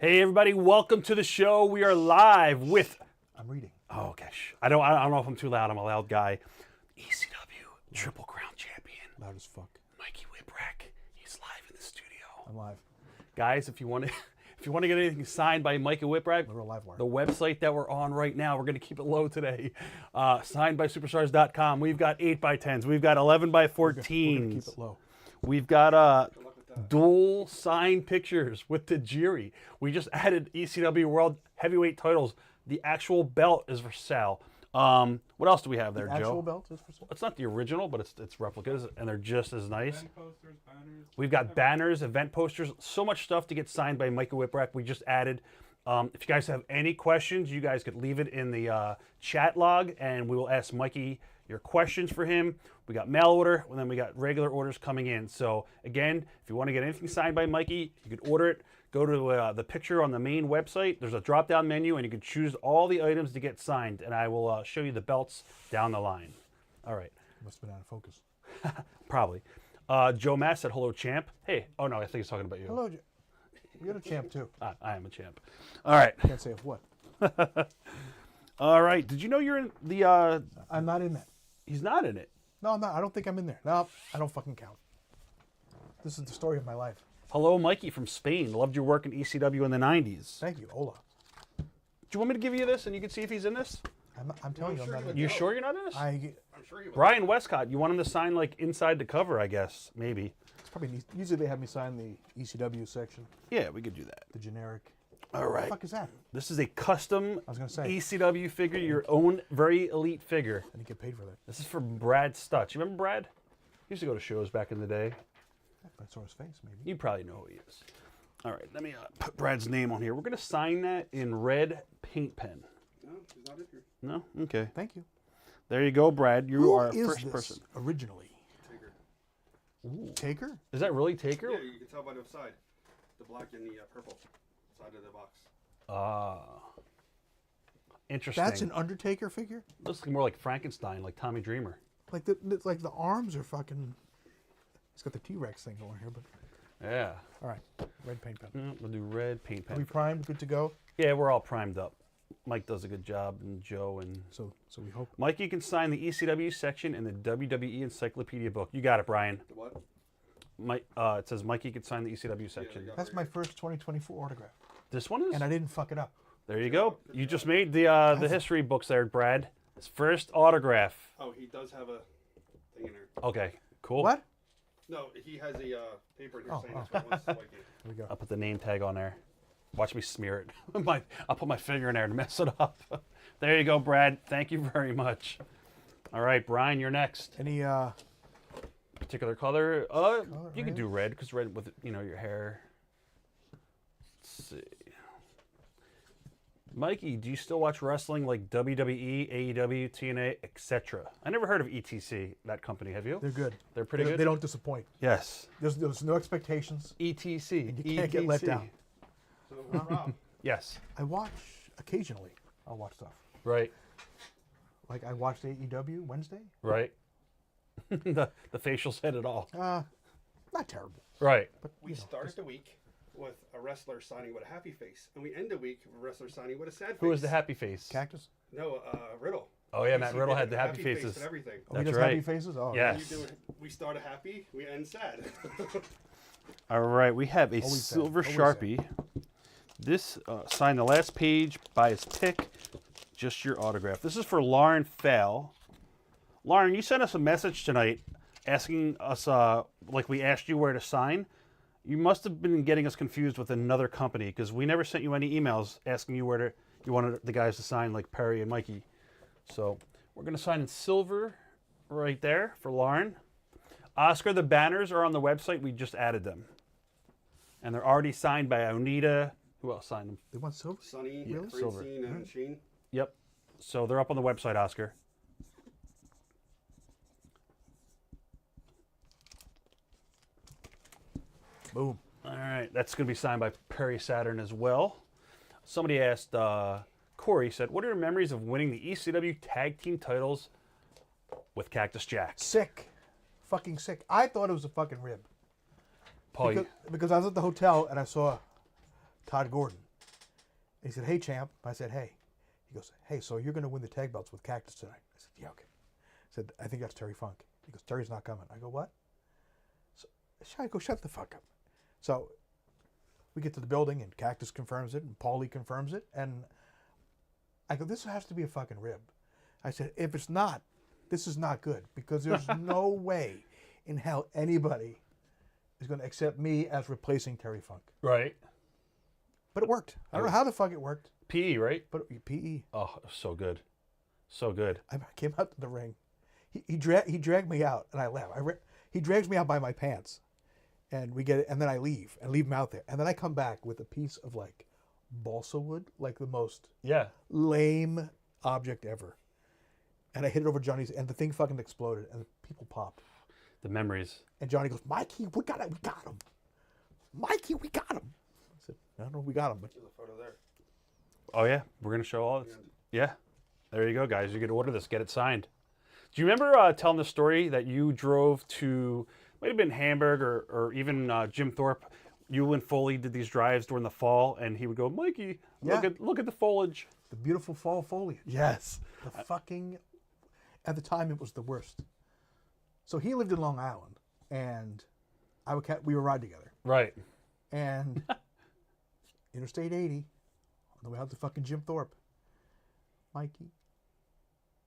Hey everybody, welcome to the show. We are live with. I'm reading. Oh gosh, I don't know if I'm too loud. I'm a loud guy. ECW Triple Crown champion. Loud as fuck. Mikey Whipwreck. He's live in the studio. I'm live. Guys, if you want to get anything signed by Mikey Whipwreck, The real live wire. the website that we're on right now, we're going to keep it low today. Signedbysuperstars.com. We've got 8x10s. We've got 11x14s. We're gonna keep it low. We've got dual signed pictures with Tajiri. We just added ECW World Heavyweight titles. The actual belt is for sale. What else do we have there, The Joe? actual belt is for sale. It's not the original, but it's replicas, and they're just as nice. Event posters, banners. We've got banners, event posters, so much stuff to get signed by Mikey Whipwreck. We just added. If you guys have any questions, you guys could leave it in the chat log, and we will ask Mikey your questions for him. We got mail order, and then we got regular orders coming in. So again, if you want to get anything signed by Mikey, you could order it. Go to the picture on the main website. There's a drop-down menu, and you can choose all the items to get signed, and I will show you the belts down the line. All right. Must have been out of focus. Probably. Joe Mass said, hello, champ. Hey. Oh, no, I think he's talking about you. Hello, you're the champ too. I am a champ. All right. Can't say of what. All right. Did you know you're in the... I'm not in that. He's not in it. No, I'm not. I don't think I'm in there. No, I don't fucking count. This is the story of my life. Hello, Mikey from Spain. Loved your work in ECW in the 90s. Thank you, Ola. Do you want me to give you this and you can see if he's in this? I'm telling you, I'm not in You it. sure you're not in this? I'm sure he will. Brian Westcott, you want him to sign like inside the cover, I guess. Maybe. It's probably usually they have me sign the ECW section, Yeah, we could do that. the generic. All What right. the fuck is that? This is a custom I was gonna say. ECW figure, your own very elite figure. I didn't get paid for that. This is for Brad Stutz. You remember Brad? He used to go to shows back in the day. If I saw his face, maybe. You probably know who he is. All right, let me put Brad's name on here. We're going to sign that in red paint pen. No, he's not in here. No? Okay. Thank you. There you go, Brad. You Who are a is first this person. originally? Taker. Taker? Is that really Taker? Yeah, you can tell by the side. The black and the purple side of the box. Interesting. That's an Undertaker figure? Looks more like Frankenstein, like Tommy Dreamer. Like the arms are fucking. It's got the T-Rex thing going here, but Yeah. all right. Red paint pen. We'll do red paint Are we pen. primed? Good to go. Yeah, we're all primed up. Mike does a good job, and Joe and So we hope. Mikey can sign the ECW section in the WWE Encyclopedia book. You got it, Brian. The what? Mike, it says Mikey can sign the ECW section. got it. That's my first 2024 autograph, This one is. and I didn't fuck it up. There you go. You just made the history books there, Brad. His first autograph. Oh, he does have a thing in there. Okay, cool. What? No, he has a paper in here Oh, saying that's what he wants to like it. Here we go. I'll put the name tag on there. Watch me smear it. I'll put my finger in there to mess it up. There you go, Brad. Thank you very much. All right, Brian, you're next. Any Particular color? You can red? do red because red with your hair. Let's see. Mikey, do you still watch wrestling like WWE, AEW, TNA, etc.? I never heard of ETC, that company. Have you? They're good. They're pretty good. They don't disappoint. Yes. There's no expectations. ETC. You can't get let down. So, Rob, Yes. I watch occasionally. I'll watch stuff. Right. Like I watched AEW Wednesday. Right. the facial said it all. Not terrible. Right. But we started the week with a wrestler signing with a happy face, and we end the week with a wrestler signing with a sad face. Who was the happy face? Cactus. No, Oh Riddle. yeah, He Matt did Riddle a had the happy face faces. and everything. Oh, he That's does right. happy faces. Oh, Yes. We start happy, we end sad. All right, we have a Always sad. silver Always Sharpie. This signed the last page by his pick, just your autograph. This is for Lauren Fell. Lauren, you sent us a message tonight asking us, like we asked you where to sign. You must have been getting us confused with another company because we never sent you any emails asking you where you wanted the guys to sign, like Perry and Mikey. So we're going to sign in silver right there for Lauren. Oscar, the banners are on the website. We just added them. And they're already signed by Onita. Who else signed them? They want silver. Sunny, Yeah, silver. Francine, and Sheen. Yep. So they're up on the website, Oscar. Boom. All right. That's going to be signed by Perry Saturn as well. Somebody asked, Corey said, what are your memories of winning the ECW tag team titles with Cactus Jack? Sick. Fucking sick. I thought it was a fucking rib. Paul, Because I was at the hotel and I saw Todd Gordon. He said, "Hey, champ." I said, "Hey." He goes, "Hey, so you're going to win the tag belts with Cactus tonight?" I said, "Yeah, okay." I said, "I think that's Terry Funk." He goes, "Terry's not coming." I go, "What?" So I go, "Shut the fuck up." So we get to the building, and Cactus confirms it, and Paulie confirms it, and I go, "This has to be a fucking rib." I said, "If it's not, this is not good, because there's no way in hell anybody is going to accept me as replacing Terry Funk." Right. But it worked. I don't know how the fuck it worked, PE, right? but PE. Oh, so good. So good. I came out to the ring. He dragged me out, and I left. He drags me out by my pants, and we get it, and then I leave him out there, and then I come back with a piece of like balsa wood, like the most Yeah. lame object ever, and I hit it over Johnny's, and the thing fucking exploded, and the people popped, The memories. and Johnny goes, "Mikey, we got him, Mikey, we got him." I said, "I don't know, if we got him, but There's a photo there. Oh, yeah. We're going to show all this. Yeah. There you go, guys. You get to order this. Get it signed. Do you remember telling the story that you drove to, might have been Hamburg or even Jim Thorpe? You and Foley did these drives during the fall, and he would go, "Mikey, look at the foliage." the beautiful fall foliage." Yes. The fucking, at the time, it was the worst. So he lived in Long Island, and we would ride together. Right. And Interstate 80, on the way out to fucking Jim Thorpe. "Mikey,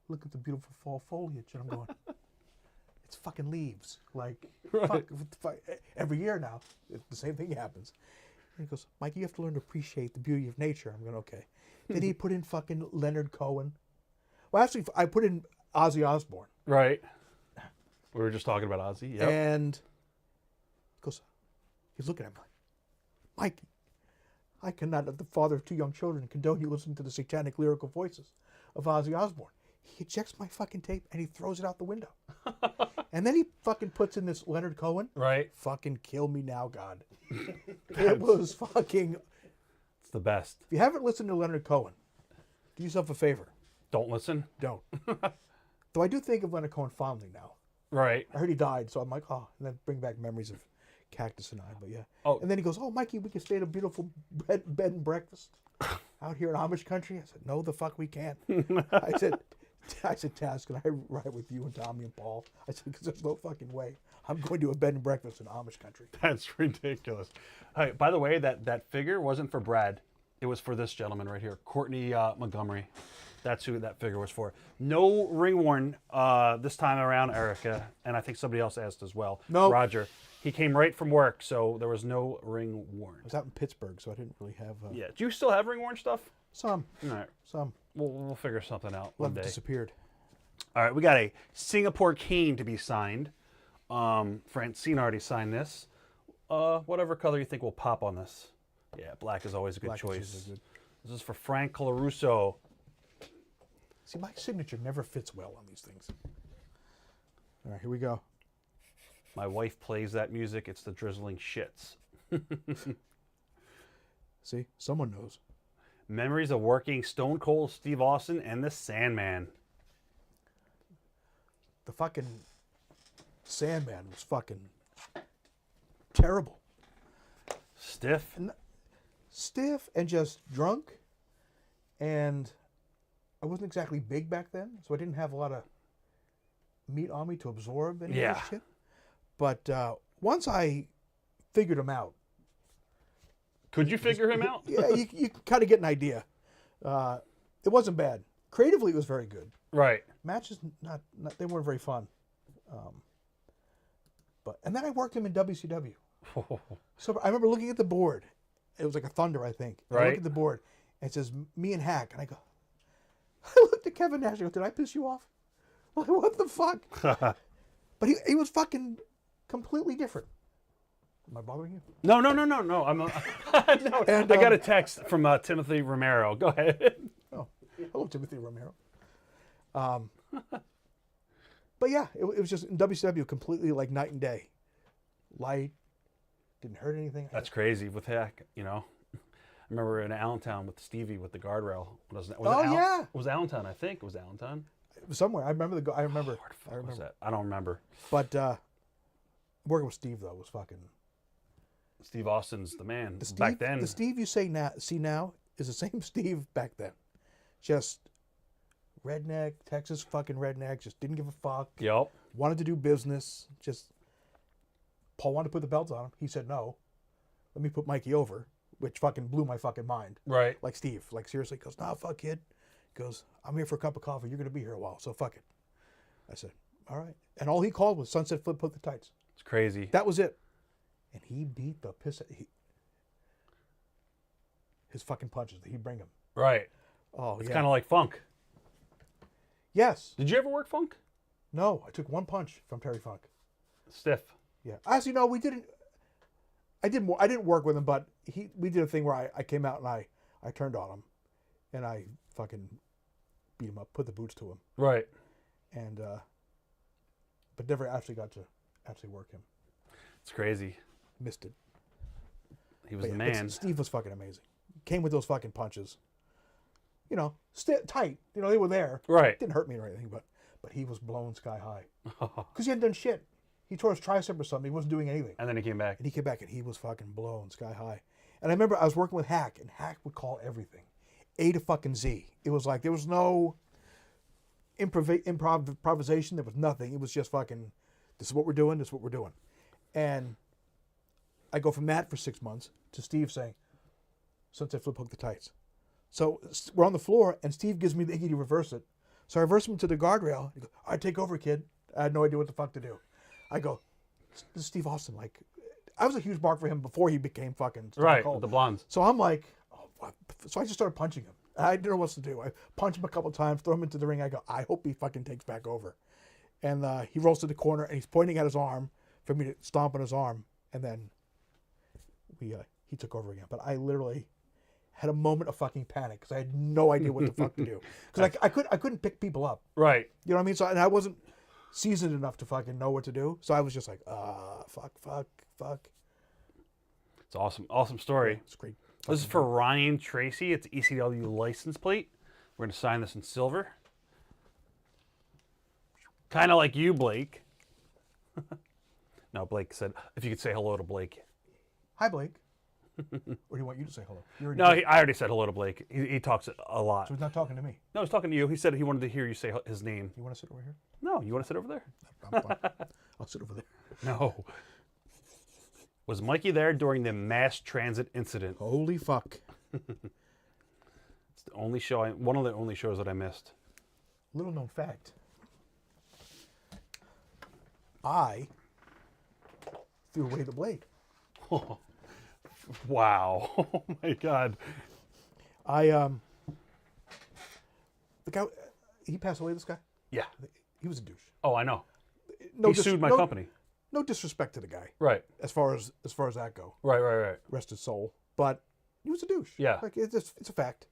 look at the beautiful fall foliage." And I'm going, "It's fucking leaves." Like, Right. fuck, every year now, the same thing happens. And he goes, "Mikey, you have to learn to appreciate the beauty of nature." I'm going, "Okay." Then he put in fucking Leonard Cohen. Well, actually, I put in Ozzy Osbourne. Right. We were just talking about Ozzy. Yep. And he goes, he's looking at me like, "Mikey, I cannot, as the father of 2 young children, condone you listening to the satanic lyrical voices of Ozzy Osbourne." He ejects my fucking tape and he throws it out the window. And then he fucking puts in this Leonard Cohen. Right. Fucking kill me now, God. It was fucking... It's the best. If you haven't listened to Leonard Cohen, do yourself a favor. Don't listen. Don't. Though I do think of Leonard Cohen fondly now. Right. I heard he died, so I'm like, oh, and then bring back memories of Cactus and I, but yeah. Oh. And then he goes, "Oh, Mikey, we can stay at a beautiful bed and breakfast out here in Amish country." I said, "No, the fuck we can't." I said, "Taz, can I ride with you and Tommy and Paul?" I said, "Because there's no fucking way I'm going to a bed and breakfast in Amish country." That's ridiculous. Hey, by the way, that figure wasn't for Brad. It was for this gentleman right here, Courtney Montgomery. That's who that figure was for. No ring worn this time around, Erica, and I think somebody else asked as well. No. Roger. He came right from work, so there was no ring worn. I was out in Pittsburgh, so I didn't really have Yeah. Do you still have ring worn stuff? some. All right. Some. We'll figure something out One one day. disappeared. All right, we got a Singapore Cane to be signed. Francine already signed this. Whatever color you think will pop on this. Yeah, black is always a good Black is choice. usually good. This is for Frank Colarusso. See, my signature never fits well on these things. All right, here we go. My wife plays that music. It's the drizzling shits. See, someone knows. Memories of working Stone Cold Steve Austin and the Sandman. The fucking Sandman was fucking terrible. Stiff. Stiff and just drunk. And I wasn't exactly big back then, so I didn't have a lot of meat on me to absorb any of Yeah. this shit. But once I figured him out. Could you figure him out? Yeah, you kind of get an idea. It wasn't bad. Creatively, it was very good. Right. Matches, not they weren't very fun. And then I worked him in WCW. So I remember looking at the board. It was like a Thunder, I think. I Right. look at the board, and it says, "Me and Hack." And I go, I looked at Kevin Nash and I go, "Did I piss you off? Like, what the fuck?" But he was fucking completely different. Am I bothering you? No. I'm no. And, I got a text from Timothy Romero. Go ahead. Oh, hello, Timothy Romero. But yeah, it was just in WCW completely like night and day. Light, didn't hurt anything. That's crazy with Hack, you know. I remember in Allentown with Stevie with the guardrail. Was yeah. It was Allentown, I think. It was Allentown. Somewhere. I remember Where the fuck was that? I don't remember. But working with Steve though was fucking. Steve Austin's the man. The Steve, Back then. the Steve you see now is the same Steve back then. Just redneck, Texas fucking redneck, just didn't give a fuck. Yep. Wanted to do business. Just Paul wanted to put the belt on him. He said no. Let me put Mikey over, which fucking blew my fucking mind. Right. Like Steve, like seriously, he goes, nah, fuck kid. He goes, I'm here for a cup of coffee. You're gonna be here a while, so fuck it. I said, all right. And all he called was Sunset Flip, put the tights. It's crazy. That was it. And he beat the piss out his fucking punches that he'd bring him. Right. Oh, It's yeah. kind of like Funk. Yes. Did you ever work Funk? No, I took one punch from Terry Funk. Stiff. Yeah. Actually, no, we didn't. I didn't work with him, but we did a thing where I came out and I turned on him, and I fucking beat him up, put the boots to him, Right. and but never actually got to actually work him. It's crazy. Missed it. He was But the yeah, but man. Steve was fucking amazing. Came with those fucking punches. You know, tight. You know, they were there. Right. Didn't hurt me or anything, but he was blown sky high because he hadn't done shit. He tore his tricep or something. He wasn't doing anything. And then he came back. And he came back and he was fucking blown sky high. And I remember I was working with Hack, and Hack would call everything A to fucking Z. It was like there was no improvisation. There was nothing. It was just fucking, this is what we're doing. This is what we're doing. And I go from that for 6 months to Steve saying, Sunset Flip, hook the tights. So we're on the floor, and Steve gives me the Iggy to reverse it. So I reverse him to the guardrail. He goes, all right, take over, kid. I had no idea what the fuck to do. I go, this is Steve Austin. Like, I was a huge mark for him before he became fucking Stone Right. Cold. With the blondes. So I'm like, oh, what? So I just started punching him. I didn't know what to do. I punch him a couple of times, throw him into the ring. I go, I hope he fucking takes back over. And he rolls to the corner, and he's pointing at his arm for me to stomp on his arm. And then he took over again. But I literally had a moment of fucking panic because I had no idea what the fuck to do. Because I couldn't pick people up. Right. You know what I mean? So and I wasn't seasoned enough to fucking know what to do. So I was just like, fuck. It's awesome. Awesome story. It's great. This is for Ryan Tracy. It's ECW license plate. We're going to sign this in silver. Kind of like you, Blake. No, Blake said, if you could say hello to Blake. Hi, Blake. Or do you want you to say hello? You already No, did. I already said hello to Blake. He talks a lot. So he's not talking to me. No, he's talking to you. He said he wanted to hear you say his name. You want to sit over here? No, you want to sit over there? I'm fine. I'll sit over there. No. Was Mikey there during the mass transit incident? Holy fuck. It's the only show, one of the only shows that I missed. Little known fact. I threw away the blade. Wow. Oh my God. The guy, he passed away, this guy? Yeah. He was a douche. Oh, I know. No He sued my company. No disrespect to the guy, Right. as far as that go. Right. Rest his soul. But he was a douche. Yeah. Like it's a fact.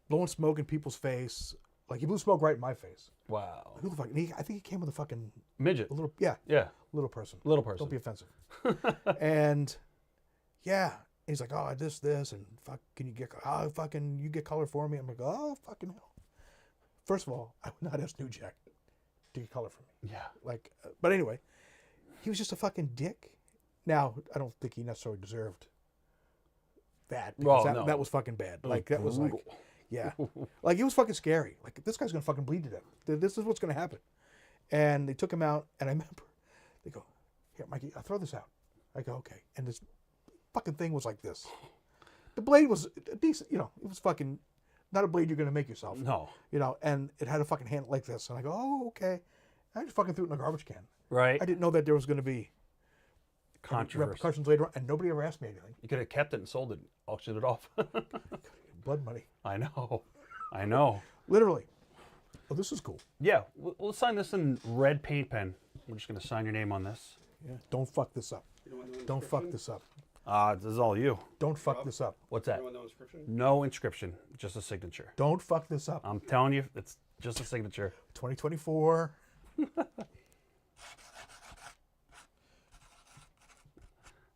Blowing smoke in people's face. Like he blew smoke right in my face. Wow. Who the fuck? I think he came with a fucking Midget. little Yeah. little person. Little person. Don't be offensive. And yeah, he's like, oh, this, and fuck, can you get, you get color for me? I'm like, oh, fucking hell. First of all, I would not ask New Jack to get color for me. Yeah. Like, but anyway, he was just a fucking dick. Now, I don't think he necessarily deserved that. Because Well, no. that was fucking bad. Like, that was like, brutal. yeah. Like, it was fucking scary. Like, this guy's going to fucking bleed to death. This is what's going to happen. And they took him out, and I remember, they go, here, Mikey, I'll throw this out. I go, okay. And this fucking thing was like this. The blade was decent, it was fucking, not a blade you're going to make yourself. No. And it had a fucking handle like this. And I go, oh, okay. And I just fucking threw it in a garbage can. Right. I didn't know that there was going to be Controversy. repercussions later on, and nobody ever asked me anything. You could have kept it and sold it, auctioned it off. Blood money. I know. Literally. Oh, this is cool. Yeah, we'll sign this in red paint pen. We're just going to sign your name on this. Yeah. Don't fuck this up. You don't want no Don't fuck inscription? this up. This is all you. Don't fuck this up. What's You that? don't want no inscription? No inscription, just a signature. Don't fuck this up. I'm telling you, it's just a signature. 2024.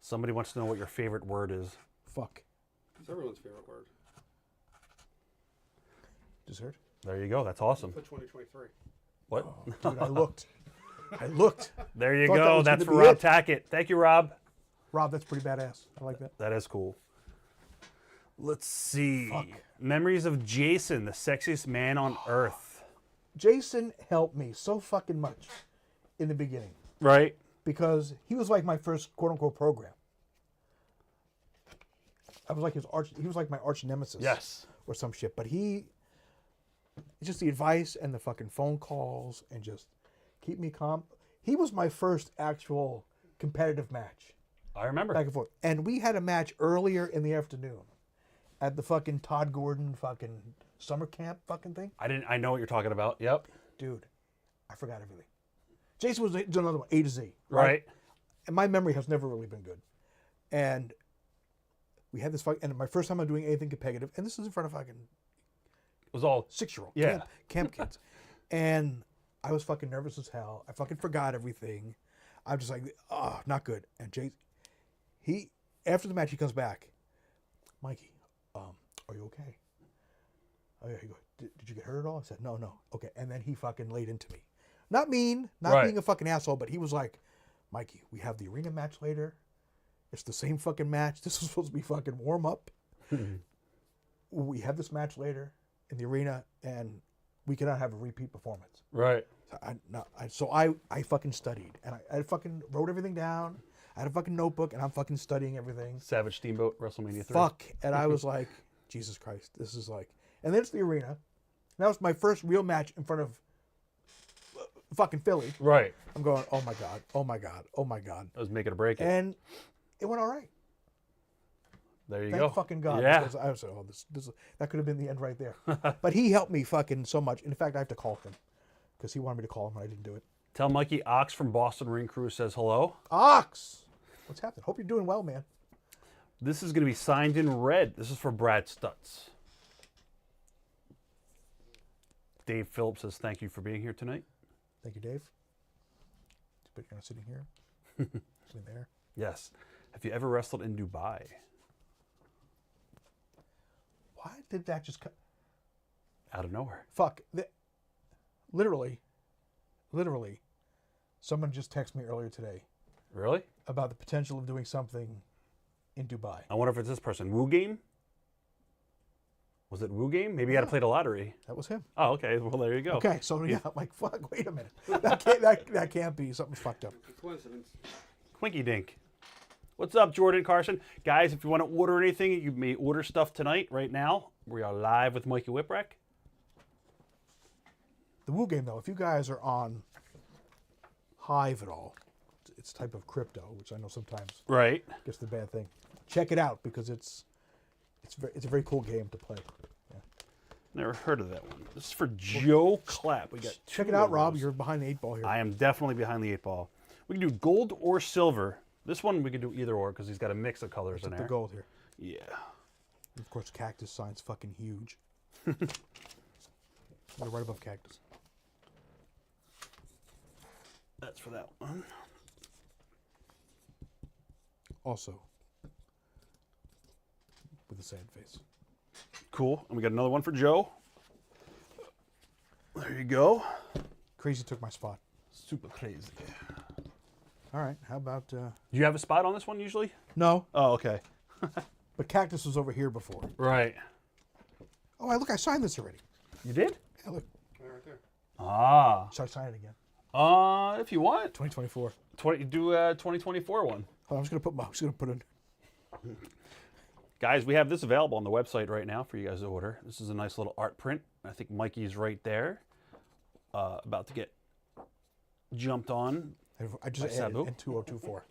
Somebody wants to know what your favorite word is. Fuck. It's everyone's favorite word. Dessert? There you go. That's awesome. For 2023. What? Dude, I looked. There you Thought that go. was That's gonna for be Rob it. Tackett. Thank you, Rob. Rob, that's pretty badass. I like that. That is cool. Let's see. Fuck. Memories of Jason, the sexiest man on earth. Jason helped me so fucking much in the beginning Right? because he was like my first quote unquote program. I was like he was like my arch nemesis. Yes. Or some shit. But just the advice and the fucking phone calls and just keep me calm. He was my first actual competitive match. I remember. Back and forth. And we had a match earlier in the afternoon at the fucking Todd Gordon fucking summer camp fucking thing. I know what you're talking about. Yep. Dude, I forgot everything. Jason was another one, A to Z. Right. And my memory has never really been good. And we had this fucking, and my first time I'm doing anything competitive, and this is in front of fucking It was all 6-year-old Yeah. camp kids. And I was fucking nervous as hell. I fucking forgot everything. I'm just like, oh, not good. And Jason, after the match, he comes back. Mikey, are you okay? Oh yeah. He goes, did you get hurt at all? I said, no. Okay. And then he fucking laid into me. Not mean, not Right. being a fucking asshole, but he was like, Mikey, we have the arena match later. It's the same fucking match. This was supposed to be fucking warm up. We have this match later in the arena, and we cannot have a repeat performance. right. So I fucking studied, and I fucking wrote everything down. I had a fucking notebook, and I'm fucking studying everything. Savage Steamboat, WrestleMania 3. Fuck. And I was like, Jesus Christ, this is like... And then it's the arena. And that was my first real match in front of fucking Philly. Right. I'm going, oh my God, oh my God, oh my God. I was making a break. And it went all right. There you Thank go. fucking God. Yeah. Because I was like, oh, that could have been the end right there. But he helped me fucking so much. In fact, I have to call him because he wanted me to call him and I didn't do it. Tell Mikey Ox from Boston Ring Crew says hello. Ox! What's happening? Hope you're doing well, man. This is going to be signed in red. This is for Brad Stutz. Dave Phillips says thank you for being here tonight. Thank you, Dave. But you're not sitting here. Sitting there. Yes. Have you ever wrestled in Dubai? Why did that just cut? Out of nowhere. Fuck. Literally, someone just texted me earlier today Really? about the potential of doing something in Dubai. I wonder if it's this person. Woo Game? Was it Woo Game? Maybe you had to play the lottery. That was him. Oh, okay. Well, there you go. Okay, so yeah, I'm like, fuck, wait a minute. That can't be. Something's fucked up. Coincidence. Quinky Dink. What's up, Jordan Carson? Guys, if you want to order anything, you may order stuff tonight, right now. We are live with Mikey Whipwreck. The Woo game, though, if you guys are on Hive at all, it's a type of crypto, which I know sometimes Right. gets the bad thing. Check it out because it's a very cool game to play. Yeah. Never heard of that one. This is for Joe Clapp. We got Check two it out, of Rob. those. You're behind the 8 ball here. I am definitely behind the 8 ball. We can do gold or silver. This one we can do either or because he's got a mix of colors in the there. gold here. Yeah. And of course, Cactus sign's fucking huge. They're right above Cactus. That's for that one. Also, with a sad face. Cool. And we got another one for Joe. There you go. Crazy took my spot. Super crazy. All right, how about... Do you have a spot on this one usually? No, Oh, okay. but Cactus was over here before. Right. Oh, look, I signed this already. You did? Yeah, look, Right there. Ah. should I sign it again? If you want. 2024. 2024 one. Oh, I'm just gonna put in. Guys, we have this available on the website right now for you guys to order. This is a nice little art print. I think Mikey's right there. About to get jumped on. I just By added Sabu. in 2024.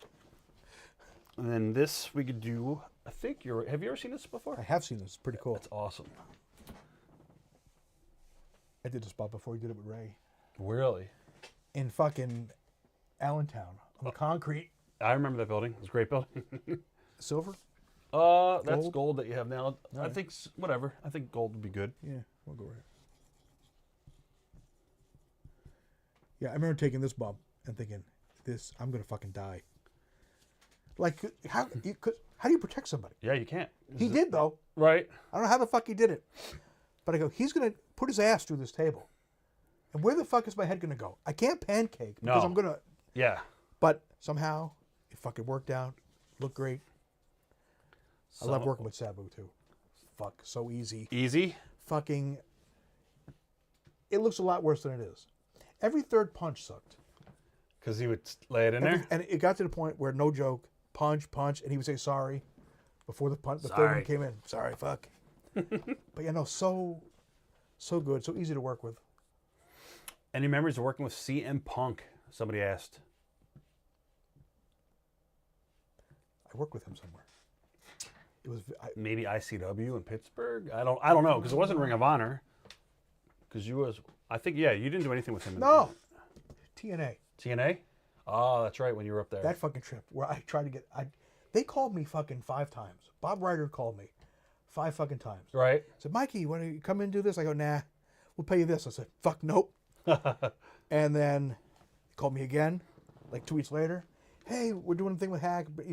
And then this we could do, I think have you ever seen this before? I have seen this. It's pretty cool. That's awesome. I did this spot before he did it with Ray. Really? In fucking Allentown on the concrete. I remember that building. It was a great building. Silver? That's Gold? gold that you have now. I Alright. think, whatever. I think gold would be good. Yeah, we'll go right. Yeah, I remember taking this bump and thinking, I'm gonna fucking die. Like, how do you protect somebody? Yeah, you can't. He did though. Right. I don't know how the fuck he did it. But I go, he's gonna put his ass through this table. And where the fuck is my head gonna go? I can't pancake because No. I'm gonna. Yeah. But somehow it fucking worked out. Looked great. I love working with Sabu too. fuck, so easy. Easy. Fucking, it looks a lot worse than it is. Every third punch sucked. Because he would lay it in there? And it got to the point where, no joke, punch, and he would say sorry before the punch. The third Sorry. one came in. Sorry, fuck. But you know, so good, so easy to work with. Any memories of working with CM Punk? Somebody asked. I worked with him somewhere. It was Maybe ICW in Pittsburgh? I don't know, because it wasn't Ring of Honor. Because you was, I think, yeah, you didn't do anything with him. no TNA. TNA? Oh, that's right, when you were up there. That fucking trip where I tried to get, they called me fucking 5 times. Bob Ryder called me 5 fucking times. Right. Said, Mikey, want to come in and do this? I go, nah, we'll pay you this. I said, fuck, nope. And then he called me again, like 2 weeks later. Hey, we're doing a thing with Hack. But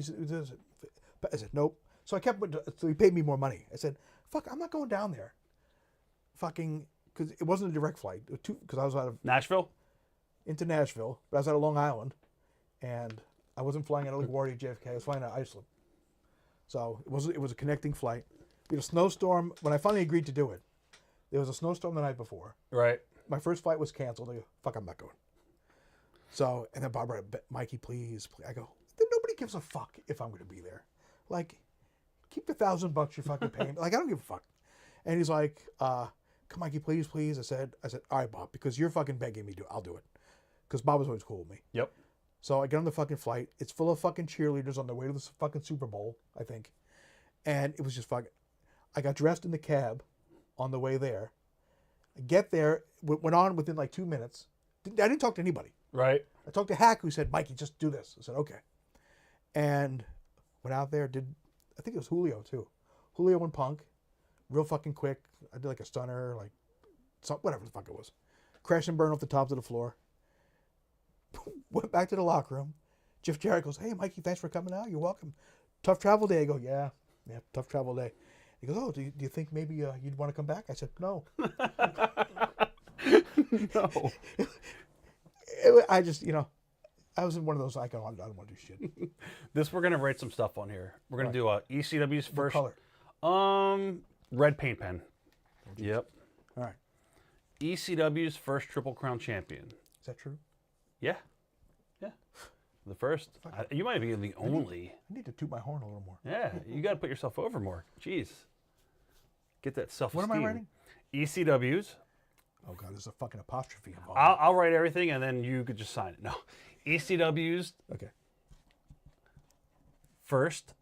I said, nope. So I kept, so he paid me more money. I said, fuck, I'm not going down there. Fucking, because it wasn't a direct flight. Because I was out of Nashville? into Nashville, but I was out of Long Island, and I wasn't flying out of LaGuardia, JFK. I was flying out of Iceland. So it was a connecting flight. We had a snowstorm. When I finally agreed to do it, there was a snowstorm the night before. Right. My first flight was canceled. I go, fuck, I'm not going. So, and then Barbara, Mikey, please. I go, nobody gives a fuck if I'm going to be there. Like, keep the $1,000 you're fucking paying. Like, I don't give a fuck. And he's like, come, Mikey, please. I said, all right, Bob, because you're fucking begging me to, I'll do it. Because Bob was always cool with me. Yep. So I get on the fucking flight. It's full of fucking cheerleaders on their way to the fucking Super Bowl, I think. And it was just fucking, I got dressed in the cab on the way there. I get there, went on within like 2 minutes. I didn't talk to anybody. Right. I talked to Hack, who said, Mikey, just do this. I said, okay. And went out there, I think it was Julio too. Julio and Punk, real fucking quick. I did like a stunner, like, whatever the fuck it was. Crash and burn off the tops of the floor. Went back to the locker room. Jeff Jarrett goes, hey, Mikey, thanks for coming out. You're welcome. Tough travel day. I go, yeah, tough travel day. He goes, oh, do you think maybe you'd want to come back? I said, no. No. I just, I was in one of those, I don't want to do shit. We're going to write some stuff on here. We're going to do ECW's first. What color? Red paint pen. Yep. All right. ECW's first Triple Crown champion. Is that true? Yeah. The first. You might be the only. I need to toot my horn a little more. Yeah, you got to put yourself over more. Jeez. Get that self-esteem. What am I writing? ECW's. Oh, God, there's a fucking apostrophe involved. I'll write everything, and then you could just sign it. No. ECW's. Okay. First.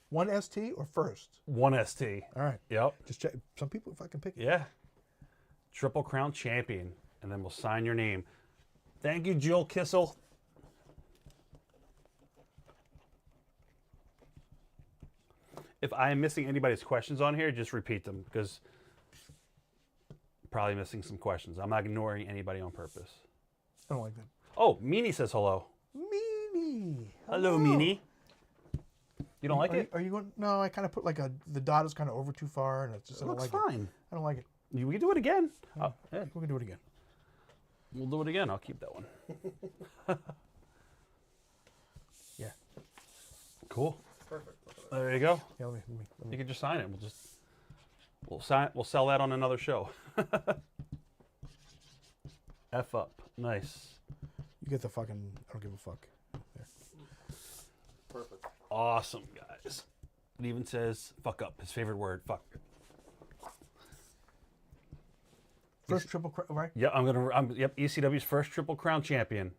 1 ST or first? 1 ST. All right. Yep. Just check. Some people, if I can pick it. Yeah. Triple Crown champion. And then we'll sign your name. Thank you, Jill Kissel. If I am missing anybody's questions on here, just repeat them, because probably missing some questions. I'm not ignoring anybody on purpose. I don't like that. Oh, Meanie says hello. Meanie. Hello, Meanie. You don't like it? Are you going? No, I kind of put like the dot is kind of over too far, and it's just It I don't looks like fine. it. I don't like it. We can do it again. Oh, yeah. We're gonna do it again. We'll do it again. I'll keep that one. Yeah. Cool. Perfect. There you go. Yeah. Let me. You can just sign it. We'll sell that on another show. F up. Nice. You get the fucking. I don't give a fuck. There. Perfect. Awesome, guys. It even says fuck up. His favorite word. Fuck. First Triple Crown, right? Yeah, yep, ECW's first Triple Crown champion.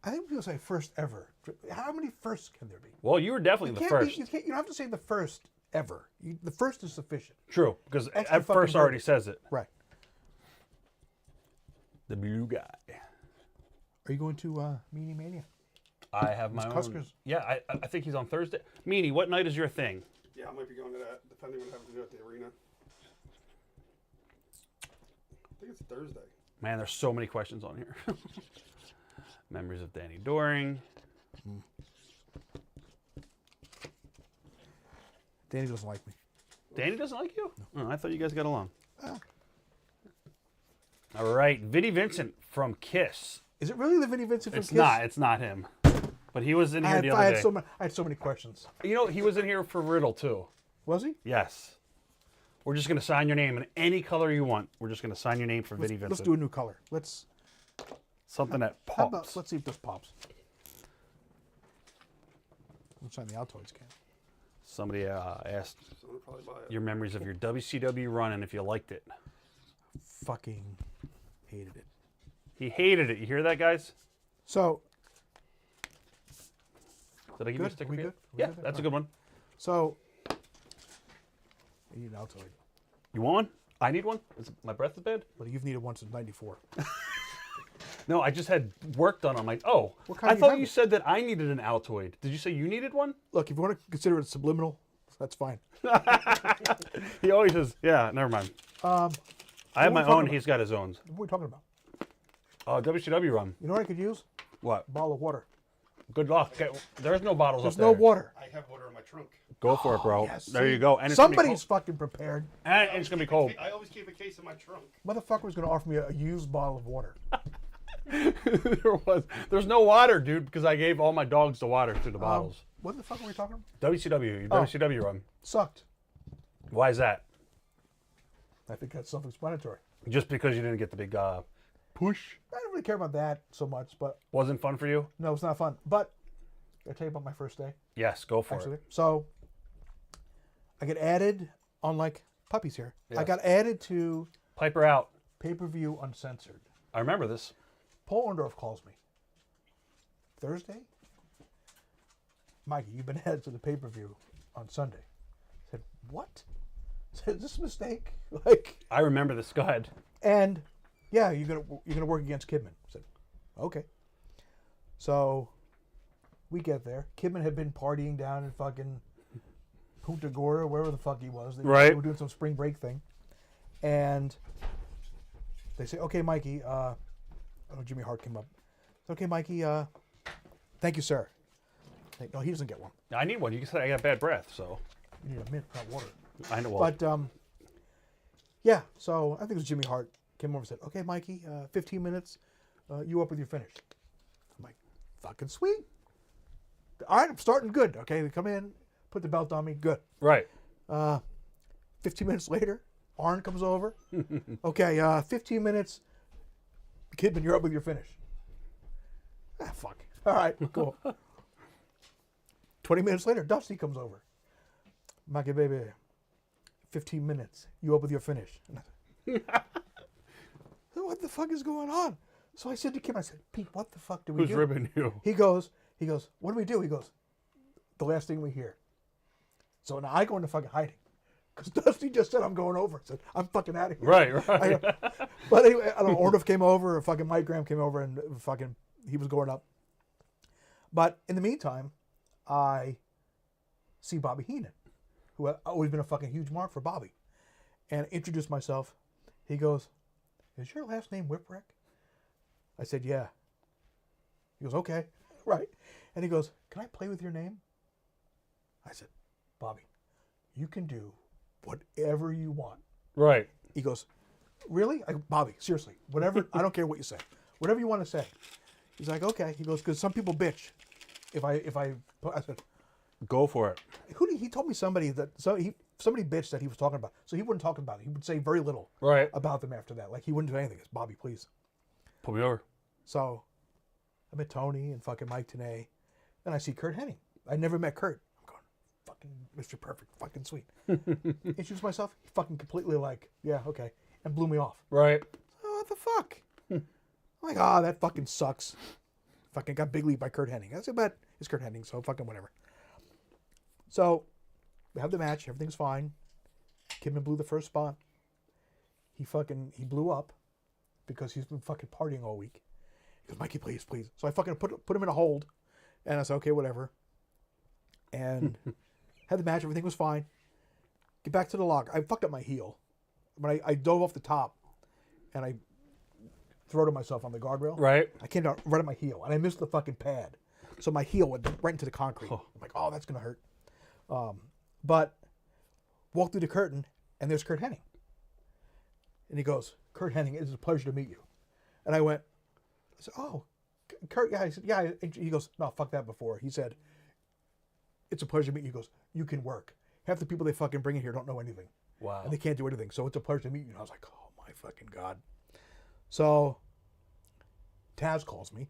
I think people say first ever. How many firsts can there be? Well, you were definitely the first. You don't have to say the first ever. The first is sufficient. True, because Extra at first fucking already verb. says it. Right. The blue guy. Are you going to Meanie Mania? I have my own. Cuskers. Yeah, I think he's on Thursday. Meanie, what night is your thing? Yeah, I might be going to that, depending on what I have to do at the arena. I think it's Thursday. Man, there's so many questions on here. Memories of Danny Doring. Danny doesn't like me. Danny doesn't like you? No. Oh, I thought you guys got along. Ah. All right, Vinnie Vincent from Kiss. Is it really the Vinnie Vincent from It's Kiss? not. It's not him. But he was in here the other day. I had so many questions. You know, he was in here for Riddle too. Was he? Yes. We're just going to sign your name in any color you want. We're just going to sign your name for Vinny Let's Vincent. do a new color. Something that How about, pops. let's see if this pops. Let's sign the Altoids can. Somebody asked Someone would probably buy it. your memories of your WCW run and if you liked it. Fucking hated it. He hated it. You hear that, guys? So, Did I give you a Good. sticker? We for you? good? We Yeah, good? that's a Alright. good one. so I need an Altoid. You want one? I need one? My breath is bad? But you've needed one since '94. No, I just had work done on my... Oh, What kind I do you thought have you it? said that I needed an Altoid. Did you say you needed one? Look, if you want to consider it subliminal, that's fine. He always says, yeah, never mind. I have what are my we talking own. about? He's got his own. What are we talking about? WCW run. You know what I could use? What? A bottle of water. Good luck. Okay, there's no bottles There's up there. no water. I have water in my trunk. Go for it, bro. Yes, There see? you go. And it's gonna be Somebody's fucking prepared. cold. And it's going to be cold. I always keep a case in my trunk. Motherfucker was going to offer me a used bottle of water. There's no water, dude, because I gave all my dogs the water through the bottles. What the fuck are we talking about? WCW, your Oh. WCW run. Sucked. Why is that? I think that's self-explanatory. Just because you didn't get the big push? I don't really care about that so much, but Wasn't fun for you? no, it's not fun. But I'll tell you about my first day, Yes, go for actually. it. So I get added, unlike puppies here, I Yes. got added to Piper out. pay-per-view uncensored. I remember this. Paul Orndorff calls me. Thursday? Mikey, you've been added to the pay-per-view on Sunday. I said, what? I said, is this a mistake? Like, I remember this. Go ahead. and yeah, you're gonna work against Kidman. I said, okay. So we get there. Kidman had been partying down in fucking Punta Gorda, wherever the fuck he was. They Right. were doing some spring break thing. And they say, okay, Mikey, Jimmy Hart came up. Okay, Mikey, thank you, sir. Hey, no, he doesn't get one. I need one. You said I got bad breath, so You need a mint, not water. I know. Well, But yeah, so I think it was Jimmy Hart came over and said, okay, Mikey, 15 minutes, you up with your finish. I'm like, fucking sweet. All right, I'm starting good. Okay, they come in, put the belt on me, good. right. 15 minutes later, Arn comes over. Okay, 15 minutes, Kidman, you're up with your finish. Ah, fuck. All right, cool. 20 minutes later, Dusty comes over. Mikey, baby, 15 minutes, you up with your finish. What the fuck is going on? So I said to Kim, I said, Pete, what the fuck do we Who's do? ribbing you? He goes, what do we do? He goes, the last thing we hear. So now I go into fucking hiding. Because Dusty just said I'm going over. I said, I'm fucking out of here. Right, right. But anyway, I don't know, Orndorff came over, or fucking Mike Graham came over, and fucking, he was going up. But in the meantime, I see Bobby Heenan, who had always been a fucking huge mark for Bobby, and introduced myself. He goes, is your last name Whipwreck? I said, yeah. He goes, okay, right. And he goes, can I play with your name? I said, Bobby, you can do whatever you want. Right. He goes, really? I go, Bobby, seriously, whatever, I don't care what you say. Whatever you want to say. He's like, okay. He goes, because some people bitch. I said, Go for it. he told me somebody bitched that he was talking about. So he wouldn't talk about it. He would say very little Right. about them after that. Like he wouldn't do anything. It's Bobby, please. Pull me over. So I met Tony and fucking Mike today. Then I see Kurt Hennig. I never met Kurt. I'm going, fucking Mr. Perfect, fucking sweet. Introduced myself. He fucking completely like, yeah, okay. And blew me off. Right. Oh, what the fuck? I'm like, that fucking sucks. Fucking got big lead by Kurt Hennig. I said, but it's Kurt Hennig, so fucking whatever. So we have the match. Everything's fine. Kidman blew the first spot. He blew up because he's been fucking partying all week. He goes, Mikey, please, please. So I fucking put him in a hold. And I said, okay, whatever. And had the match. Everything was fine. Get back to the log. I fucked up my heel. When I dove off the top and I throwed myself on the guardrail. Right. I came down right at my heel, and I missed the fucking pad. So my heel went right into the concrete. I'm like, oh, that's going to hurt. But walked through the curtain, and there's Kurt Hennig. And he goes, Kurt Hennig, it is a pleasure to meet you. And I said, oh, Kurt, yeah. I said, yeah. He goes, no, fuck that before. He said, it's a pleasure to meet you. He goes, you can work. Half the people they fucking bring in here don't know anything. Wow. And they can't do anything. So it's a pleasure to meet you. And I was like, oh my fucking God. So Taz calls me.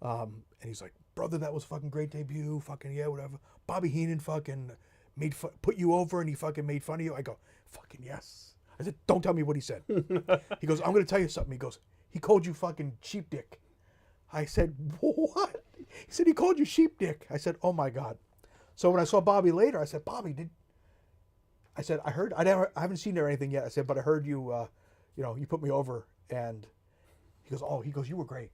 And he's like, brother, that was a fucking great debut. Fucking yeah, whatever. Bobby Heenan fucking put you over and he fucking made fun of you. I go, fucking yes. I said, don't tell me what he said. He goes, I'm going to tell you something. He goes, he called you fucking sheep dick. I said, what? He said, he called you sheep dick. I said, oh my God. So when I saw Bobby later, I said, Bobby, I heard, I haven't seen there anything yet. I said, but I heard you, you put me over. And he goes, you were great.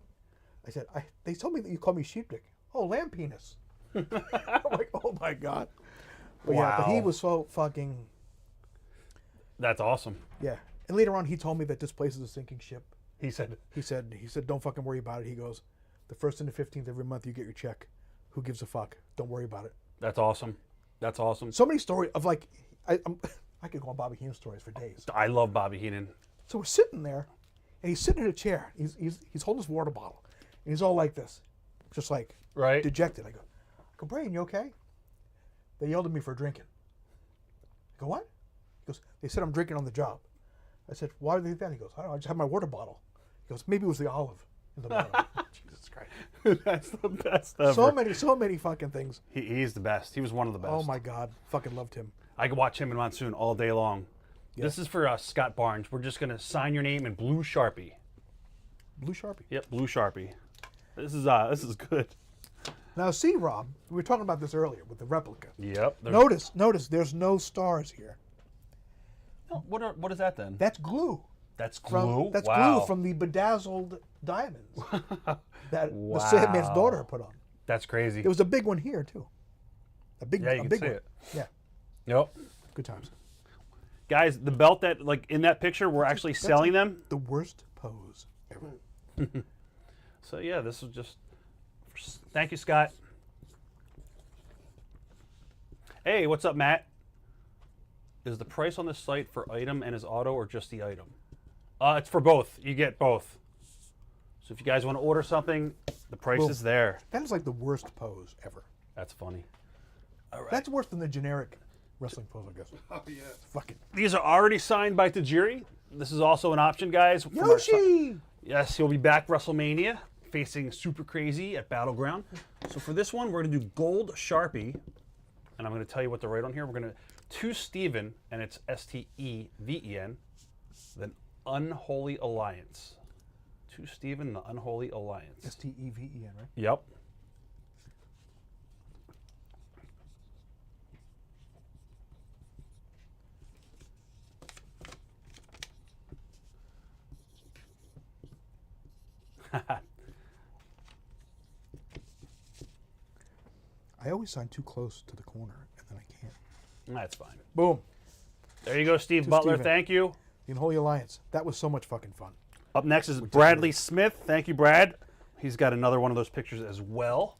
I said, they told me that you called me sheep dick. Oh, lamb penis. I'm like, oh my God. But yeah, but he was so fucking. That's awesome. Yeah. And later on, he told me that this place is a sinking ship. He said, don't fucking worry about it. He goes, the 1st and the 15th every month you get your check. Who gives a fuck? Don't worry about it. That's awesome. That's awesome. So many stories of like, I could go on Bobby Heenan stories for days. I love Bobby Heenan. So we're sitting there, and he's sitting in a chair. He's holding his water bottle, and he's all like this, just like Right. dejected. I go, Brain, you okay? They yelled at me for drinking. I go, what? He goes, they said I'm drinking on the job. I said, why did they do that? He goes, I don't know, I just had my water bottle. He goes, maybe it was the olive in the bottle. Jesus Christ. That's the best ever. So many fucking things. He's the best. He was one of the best. Oh my God. Fucking loved him. I could watch him and Monsoon all day long. Yeah. This is for Scott Barnes. We're just going to sign your name in blue Sharpie. Blue Sharpie? Yep, blue Sharpie. This is good. Now see, Rob, we were talking about this earlier with the replica. Yep. Notice, there's no stars here. No, what is that then? That's glue. That's glue? That's wow. glue from the bedazzled diamonds that wow. the Sandman's daughter put on. That's crazy. There was a big one here, too. A big you can big see one. it. Yeah. Yep. Good times. Guys, the belt that, like, in that picture, we're actually selling them. The worst pose ever. So, yeah, this was just... Thank you, Scott. Hey, what's up, Matt? Is the price on this site for item and his auto or just the item? It's for both. You get both. So if you guys want to order something, the price is there. That is like the worst pose ever. That's funny. All right. That's worse than the generic wrestling pose, I guess. Oh, yeah. Fucking These are already signed by Tajiri. This is also an option, guys. from our Yoshi! Yes, he'll be back WrestleMania, facing Super Crazy at Battleground. So for this one, we're going to do Gold Sharpie. And I'm going to tell you what to write on here. We're going to Steven, and it's Steven, then Unholy Alliance. To Steven, the Unholy Alliance. Steven, right? Yep. I always sign too close to the corner, and then I can't. That's fine. Boom. There you go, Steve To Butler. Steven. Thank you. The Unholy Alliance. That was so much fucking fun. Up next is Bradley Smith. Thank you, Brad. He's got another one of those pictures as well.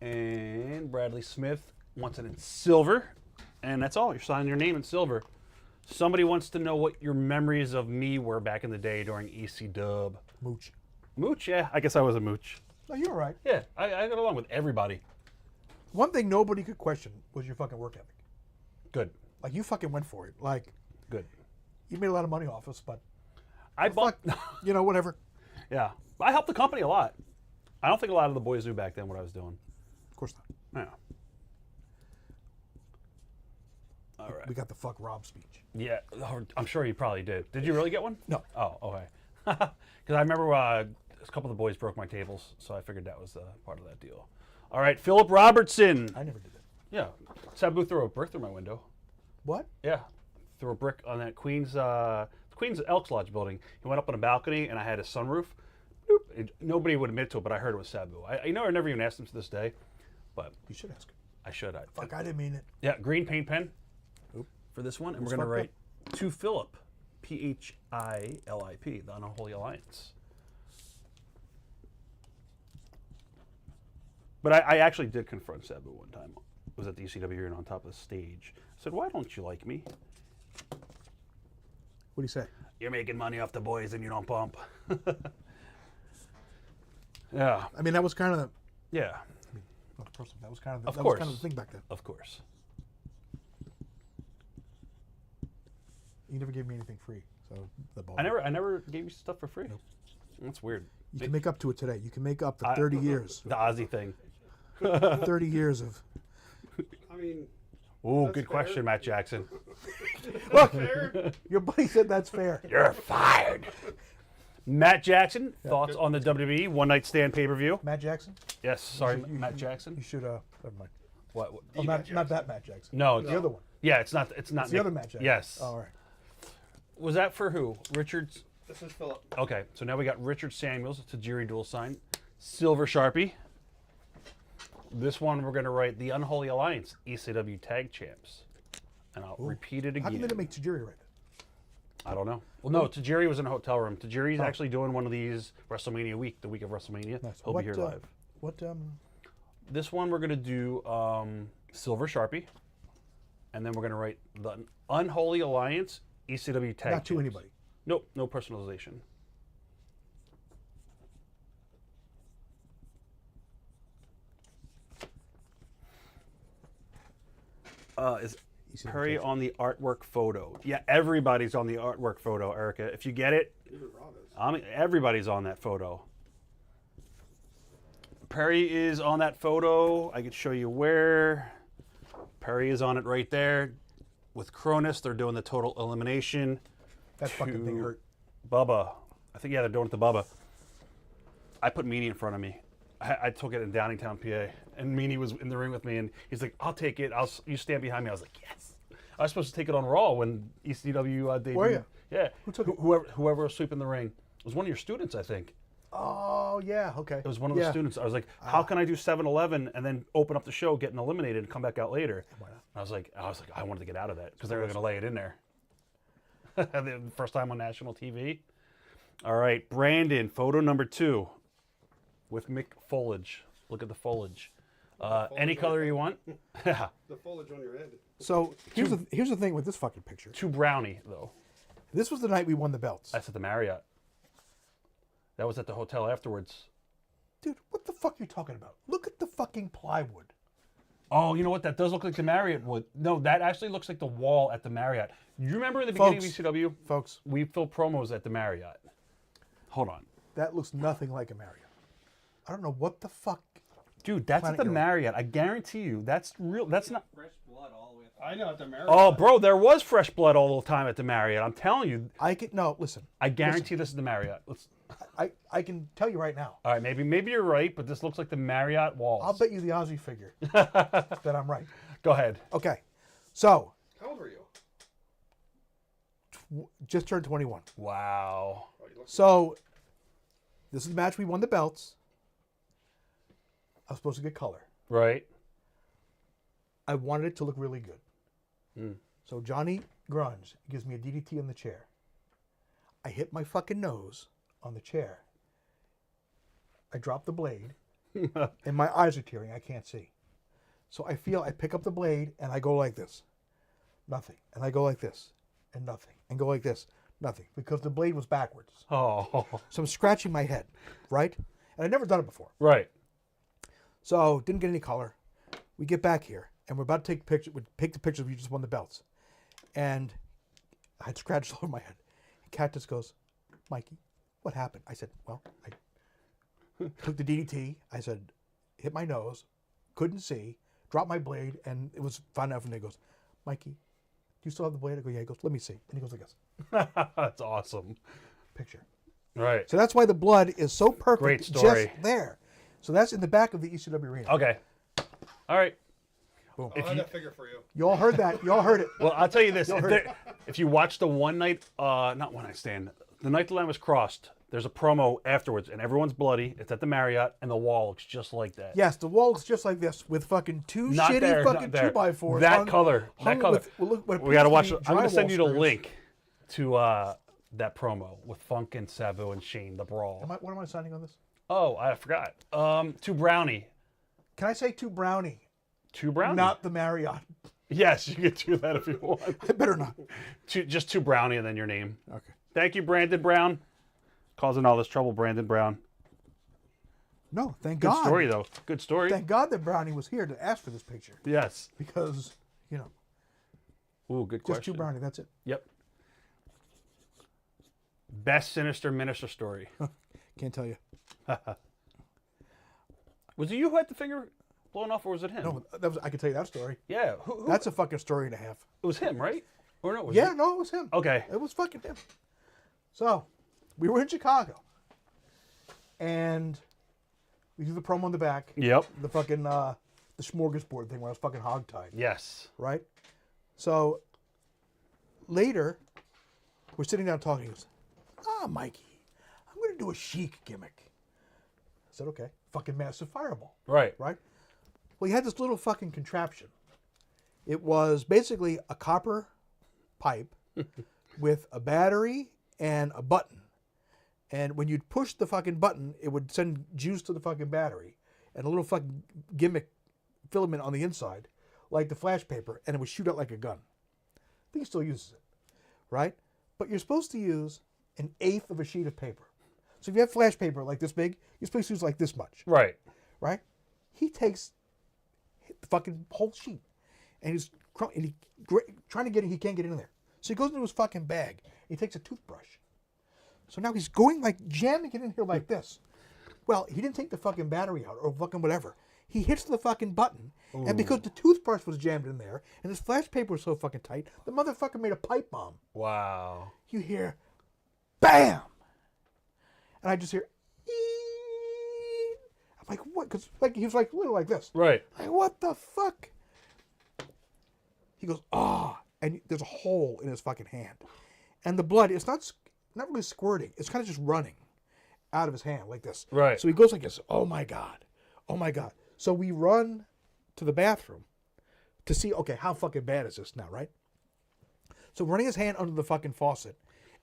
And Bradley Smith wants it in silver. And that's all. You're signing your name in silver. Somebody wants to know what your memories of me were back in the day during EC Dub. Mooch. Mooch? Yeah, I guess I was a mooch. No, you're right. Yeah, I got along with everybody. One thing nobody could question was your fucking work ethic. Good. Like, you fucking went for it. Like, Good. you made a lot of money off us, but I bought... whatever. Yeah. I helped the company a lot. I don't think a lot of the boys knew back then what I was doing. Of course not. Yeah. All right. We got the fuck Rob speech. Yeah, I'm sure you probably did. Did you really get one? No. Oh, okay. Because I remember a couple of the boys broke my tables, so I figured that was part of that deal. All right, Philip Robertson. I never did that. Yeah. Sabu threw a brick through my window. What? Yeah. Threw a brick on that Queens Elks Lodge building. He went up on a balcony, and I had a sunroof. Boop. Nobody would admit to it, but I heard it was Sabu. I never even asked him to this day, but You should ask him. I should. Fuck, I didn't mean it. Yeah, green paint pen Oop. for this one, and Who's we're going to fucked write to Philip, Philip, the Unholy Alliance. But I actually did confront Sabu one time. It was at the ECW here and on top of the stage. I said, "Why don't you like me? What do you say? You're making money off the boys and you don't bump." Yeah. I mean, that was kind of the... Yeah. Not personal. That was kind of the, Of that course. was kind of the thing back then. Of course. You never gave me anything free. So the ball. I never gave you stuff for free. Nope. That's weird. You can make up to it today. You can make up the 30 years. The Aussie thing. 30 years of. I mean, Ooh, That's good fair. question, Matt Jackson. Look, fair. your buddy said that's fair. You're fired. Matt Jackson, thoughts on the WWE One Night Stand pay-per-view? Matt Jackson. Yes, sorry, You should- Matt Jackson. You should. Never mind. What? Oh, not that Matt Jackson. No, The other one. Yeah, it's not. It's not It's the Nick- other Matt Jackson. Yes. Oh, all right. Was that for who? Richard's. This is Philip. Okay, so now we got Richard Samuels, Tajiri dual sign, Silver Sharpie. This one we're going to write the Unholy Alliance ECW Tag Champs, and I'll repeat it How come they again. didn't make Tajiri right? I don't know. Well, no, Tajiri was in a hotel room. Tajiri's actually doing one of these WrestleMania week, the week of WrestleMania. Nice. He'll be here live. What? This one we're going to do Silver Sharpie, and then we're going to write the Unholy Alliance ECW Tag Not to Champs. anybody. Nope, no personalization. Is Perry on the artwork photo? Yeah, everybody's on the artwork photo, Erica. If you get it, Even Rob is. I mean, everybody's on that photo. Perry is on that photo. I could show you where. Perry is on it right there. With Cronus, they're doing the total elimination. That fucking thing to hurt. Bubba. I think, yeah, they're doing it to Bubba. I put Meanie in front of me. I took it in Downingtown, PA, and Meanie was in the ring with me, and he's like, "I'll take it. You stand behind me." I was like, "Yes." I was supposed to take it on Raw when ECW debuted. Were you? Yeah. Who took it? Whoever was sweeping the ring. It was one of your students, I think. Oh yeah. Okay. It was one of the students. I was like, "How can I do 7-Eleven and then open up the show, getting eliminated, and come back out later?" Why not? I was like, I wanted to get out of that because they were going to lay it in there. The first time on national TV. All right, Brandon, photo number 2 with Mick foliage. Look at the foliage. Any color you want. The foliage on your head. So here's the thing with this fucking picture. Too brownie though. This was the night we won the belts. That's at the Marriott. That was at the hotel afterwards. Dude, what the fuck are you talking about? Look at the fucking plywood. Oh, you know what? That does look like the Marriott would. No, that actually looks like the wall at the Marriott. You remember in the beginning of ECW? Folks, We filmed promos at the Marriott. Hold on. that looks nothing like a Marriott. I don't know what the fuck. Dude, that's Planet at the Europe. Marriott. I guarantee you. That's real. That's not. Fresh blood all the way through. I know at the Marriott. Oh, bro, there was fresh blood all the time at the Marriott. I'm telling you. Listen. I guarantee this is the Marriott. Let's. I can tell you right now. All right, maybe you're right, but this looks like the Marriott walls. I'll bet you the Aussie figure that I'm right. Go ahead. Okay. So, How old were you? just turned 21. Wow. Oh, you look. So, this is the match we won the belts. I was supposed to get color. Right. I wanted it to look really good. So Johnny Grunge gives me a DDT on the chair. I hit my fucking nose on the chair. I drop the blade, and my eyes are tearing. I can't see. So I pick up the blade, and I go like this. Nothing. And I go like this. And nothing. And go like this. Nothing. Because the blade was backwards. Oh. So I'm scratching my head, right? And I'd never done it before. Right. So didn't get any color. We get back here, and we're about to take picture. We take the pictures. We just won the belts, and I had scratches all over my head. And Cactus goes, "Mikey, what happened?" I said, "Well, I took the DDT." I said, "Hit my nose, couldn't see, dropped my blade, and it was fine enough." And he goes, "Mikey, do you still have the blade?" I go, "Yeah." He goes, "Let me see." And he goes like this. That's awesome. Picture. Right. So that's why the blood is so perfect. Great story. Just there. So that's in the back of the ECW arena. Okay. All right. Boom. I'll have that figure for you. You all heard that. You all heard it. Well, I'll tell you this: heard if you watch the not one night stand, the night the line was crossed, there's a promo afterwards, and everyone's bloody. It's at the Marriott, and the wall looks just like that. Yes, the wall looks just like this with fucking two Not shitty there, fucking not there. 2x4s. That color. We got to watch. I'm going to send you the link to that promo with Funk and Sabu and Shane, the brawl. What am I signing on this? Oh, I forgot. To Brownie. Can I say to Brownie? To Brownie. Not the Marriott. Yes, you can do that if you want. I better not. Just to Brownie and then your name. Okay. Thank you, Brandon Brown. Causing all this trouble, Brandon Brown. No, thank Good God. story, though. Good story. Thank God that Brownie was here to ask for this picture Yes. because, Ooh, good just question. to Brownie, that's it. Yep. Best Sinister Minister story. Can't tell you. Was it you who had the finger blown off, or was it him? No, I can tell you that story. Yeah. Who, That's a fucking story and a half. it was him, right? Or no? Was Yeah, it? no, it was him. Okay. It was fucking him. So, we were in Chicago. And we do the promo in the back. Yep. The fucking, the smorgasbord thing where I was fucking hogtied. Yes. Right? So, later, we're sitting down talking. He goes, Mikey, I'm going to do a chic gimmick. I said, okay. Fucking massive fireball. Right. Right? Well, he had this little fucking contraption. It was basically a copper pipe with a battery and a button. And when you'd push the fucking button, it would send juice to the fucking battery and a little fucking gimmick filament on the inside, like the flash paper, and it would shoot out like a gun. I think he still uses it, right? But you're supposed to use an eighth of a sheet of paper. So if you have flash paper like this big, you're supposed to use like this much, Right. right? He takes the fucking whole sheet, and he's trying to get it. He can't get it in there. So he goes into his fucking bag. He takes a toothbrush. So now he's going like jamming it in here like this. Well, he didn't take the fucking battery out or fucking whatever. He hits the fucking button, and because the toothbrush was jammed in there, and his flash paper was so fucking tight, the motherfucker made a pipe bomb. Wow. You hear, BAM! And I just hear, Eee! I'm like, what? Because like, he was like, little like this. Right. Like, what the fuck? He goes, and there's a hole in his fucking hand. And the blood, it's not really squirting. It's kind of just running out of his hand like this. Right. So he goes like this, oh my God. Oh my God. So we run to the bathroom to see, okay, how fucking bad is this now, right? So running his hand under the fucking faucet,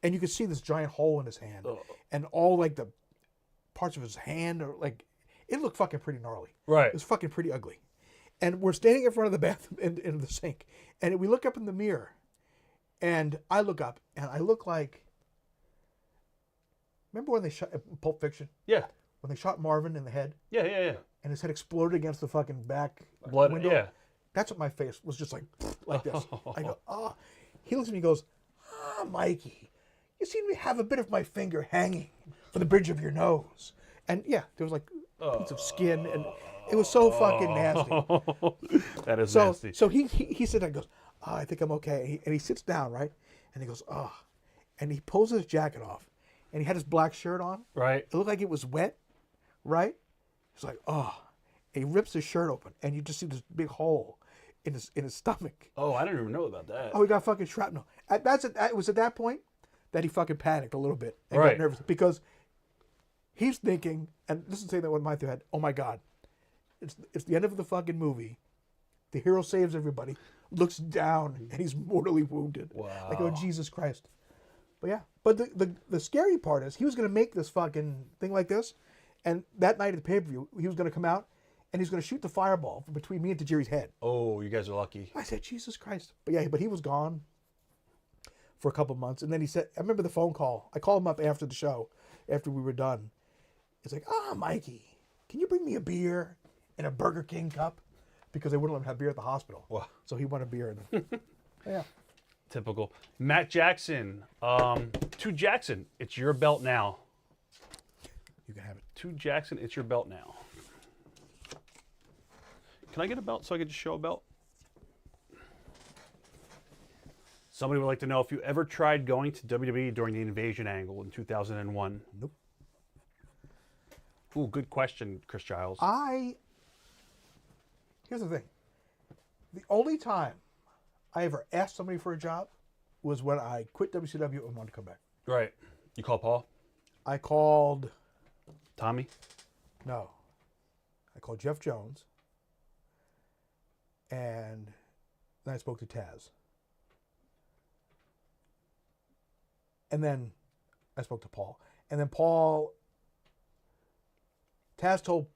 and you can see this giant hole in his hand. And all like the parts of his hand are like, it looked fucking pretty gnarly. Right. It was fucking pretty ugly. And we're standing in front of the bathroom in the sink. And we look up in the mirror. And I look up and I look like, remember when they shot Pulp Fiction? Yeah. When they shot Marvin in the head? Yeah. And his head exploded against the fucking back Blood. window? Yeah. That's what my face was, just like this. I go, He looks at me and goes, Mikey, you seem to have a bit of my finger hanging from the bridge of your nose. And yeah, there was like a piece of skin, and it was so fucking nasty. That is nasty. So he said, I goes, I think I'm okay. And he sits down, right? And he goes, and he pulls his jacket off, and he had his black shirt on. Right. It looked like it was wet, right? He's like, and he rips his shirt open, and you just see this big hole in his stomach. Oh, I didn't even know about that. Oh, he got fucking shrapnel. It was at that point that he fucking panicked a little bit and Right. got nervous because he's thinking, and this is the thing that went in my head, oh my God, it's the end of the fucking movie. The hero saves everybody, looks down, and he's mortally wounded. Wow. Like, oh, Jesus Christ. But yeah. But the scary part is he was going to make this fucking thing like this, and that night at the pay-per-view, he was going to come out, and he's going to shoot the fireball from between me and Tajiri's head. Oh, you guys are lucky. I said, Jesus Christ. But yeah, but he was gone for a couple months. And then he said, I remember the phone call. I called him up after the show, after we were done. It's like, Mikey, can you bring me a beer in a Burger King cup? Because they wouldn't let him have beer at the hospital. Wow. So he wanted beer. Yeah. Typical. Matt Jackson. To Jackson, it's your belt now. You can have it. To Jackson, it's your belt now. Can I get a belt so I can just show a belt? Somebody would like to know if you ever tried going to WWE during the Invasion angle in 2001. Nope. Ooh, good question, Chris Giles. Here's the thing. The only time I ever asked somebody for a job was when I quit WCW and wanted to come back. Right. You call Paul? I called, Tommy? no, I called Jeff Jones, and then I spoke to Taz. And then I spoke to Paul. And then Paul told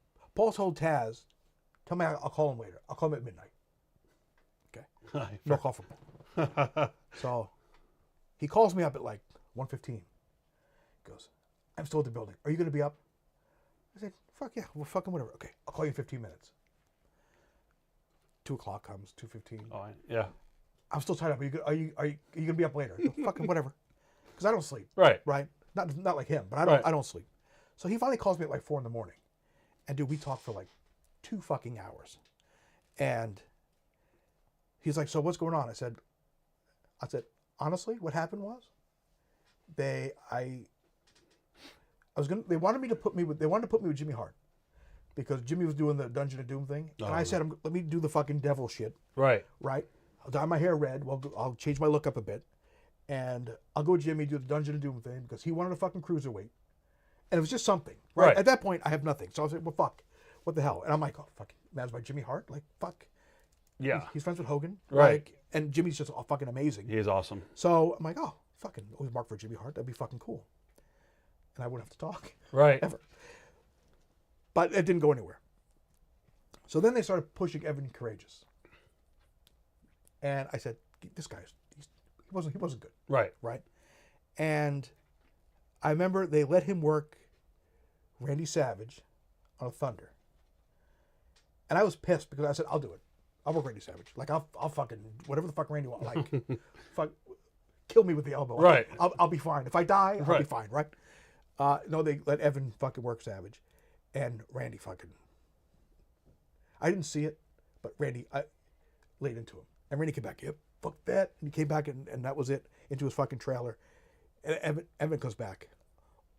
Taz, tell me I'll call him later. I'll call him at midnight. Okay. No call from Paul. So he calls me up at like 1:15. He goes, I'm still at the building. Are you going to be up? I said, fuck yeah, well, fucking whatever. Okay, I'll call you in 15 minutes. 2 o'clock comes, 2:15. Oh, yeah. I'm still tied up. Are you going to be up later? I go, fucking whatever. Because I don't sleep. Right. Right? Not like him, but Right. I don't sleep. So he finally calls me at like 4 a.m. And dude, we talked for like 2 fucking hours. And he's like, so what's going on? I said, honestly, what happened was they wanted to put me with Jimmy Hart because Jimmy was doing the Dungeon of Doom thing. And I said, let me do the fucking devil shit. Right. Right. I'll dye my hair red. Well, I'll change my look up a bit. And I'll go with Jimmy, do the Dungeon of Doom thing because he wanted a fucking cruiserweight. And it was just something. Right. At that point, I have nothing. So I was like, well, fuck. What the hell? And I'm like, oh, fucking managed by Jimmy Hart? Like, fuck. Yeah. He's friends with Hogan. Right. Like, and Jimmy's just fucking amazing. He is awesome. So I'm like, oh, fucking always mark for Jimmy Hart. That'd be fucking cool. And I wouldn't have to talk. Right. Ever. But it didn't go anywhere. So then they started pushing Evan Courageous. And I said, this guy, he wasn't good. Right. Right. And I remember they let him work Randy Savage on a Thunder. And I was pissed because I said, I'll do it. I'll work Randy Savage. Like, I'll fucking, whatever the fuck Randy wants. Like, fuck, kill me with the elbow. Right. I'll be fine. If I die, I'll be Right. fine, right? No, they let Evan fucking work Savage. And Randy fucking, I didn't see it, but Randy, I laid into him. And Randy came back, yep, fuck that. And he came back and that was it, into his fucking trailer. And Evan comes back,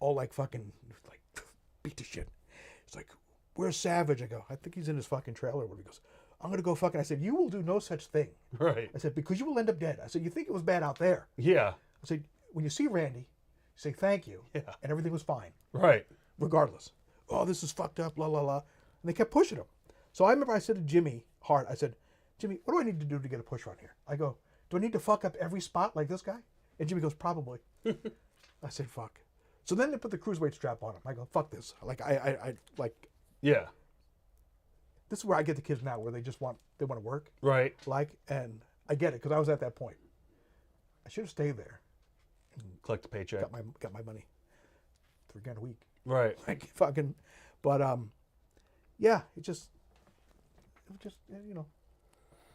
all like fucking, like, beat the shit. He's like, where's Savage? I go, I think he's in his fucking trailer. He goes, I'm going to go fucking, I said, you will do no such thing. Right. I said, because you will end up dead. I said, you think it was bad out there. Yeah. I said, when you see Randy, say thank you. Yeah. And everything was fine. Right. Regardless. Oh, this is fucked up, la, la, la. And they kept pushing him. So I remember I said to Jimmy Hart, I said, Jimmy, what do I need to do to get a push on here? I go, do I need to fuck up every spot like this guy? And Jimmy goes, probably. I said, fuck. So then they put the cruiserweight strap on him. I go, fuck this. Like, I like, Yeah. this is where I get the kids now, where they want to work. Right. Like, and I get it, because I was at that point. I should have stayed there. Collect the paycheck. Got my money. $3,000 a week. Right. Like, fucking, but, yeah, it was just, you know,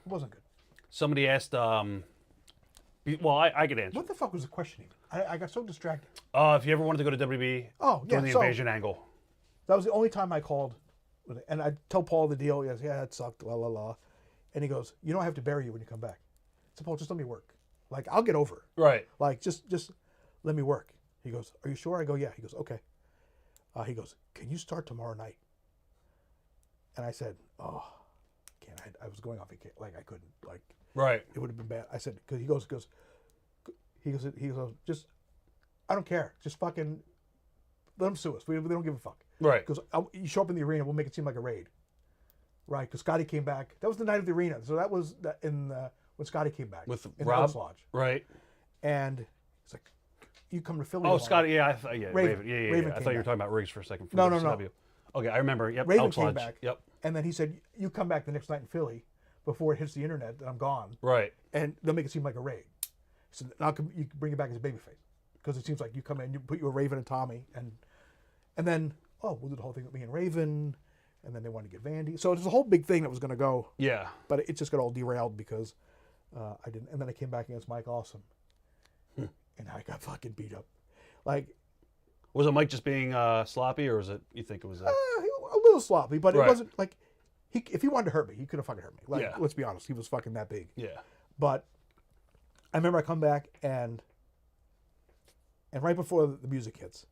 it wasn't good. Somebody asked, well, I could answer. What the fuck was the question even? I got so distracted. If you ever wanted to go to WB, Oh, yeah, during the so- invasion angle. That was the only time I called. And I tell Paul the deal. He goes, yeah, it sucked, la, la, la. And he goes, you don't have to bury you when you come back. I said, Paul, just let me work. Like, I'll get over it. Right. Like, just let me work. He goes, are you sure? I go, yeah. He goes, okay. He goes, can you start tomorrow night? And I said, oh, can't. I was going off. Like, I couldn't. Like, Right. it would have been bad. I said, because he goes, just, I don't care. Just fucking let them sue us. We don't give a fuck. Right. Because you show up in the arena, we'll make it seem like a raid. Right? Because Scotty came back. That was the night of the arena. So that was when Scotty came back. With in Rob? Elks Lodge. Right. And it's like, you come to Philly. Oh, tomorrow. Scotty. Yeah. Raven. Raven. Yeah. Raven I came thought you were back. talking about Riggs for a second. No. Sabu. Okay, I remember. Yep. Raven Elks came Lodge. back. Yep. And then he said, you come back the next night in Philly before it hits the internet that I'm gone. Right. And they'll make it seem like a raid. So now you can bring it back as a babyface. Because it seems like you come in, you put you a Raven and Tommy, and then, oh, we'll do the whole thing with me and Raven, and then they wanted to get Vandy. So it was a whole big thing that was going to go, Yeah. but it just got all derailed because I didn't. And then I came back against Mike Awesome, and I got fucking beat up. Like, Was it Mike just being sloppy, or was it? You think it was? a little sloppy, but Right. it wasn't like, if he wanted to hurt me, he could have fucking hurt me. Like, Yeah. let's be honest, he was fucking that big. Yeah. But I remember I come back and right before the music hits,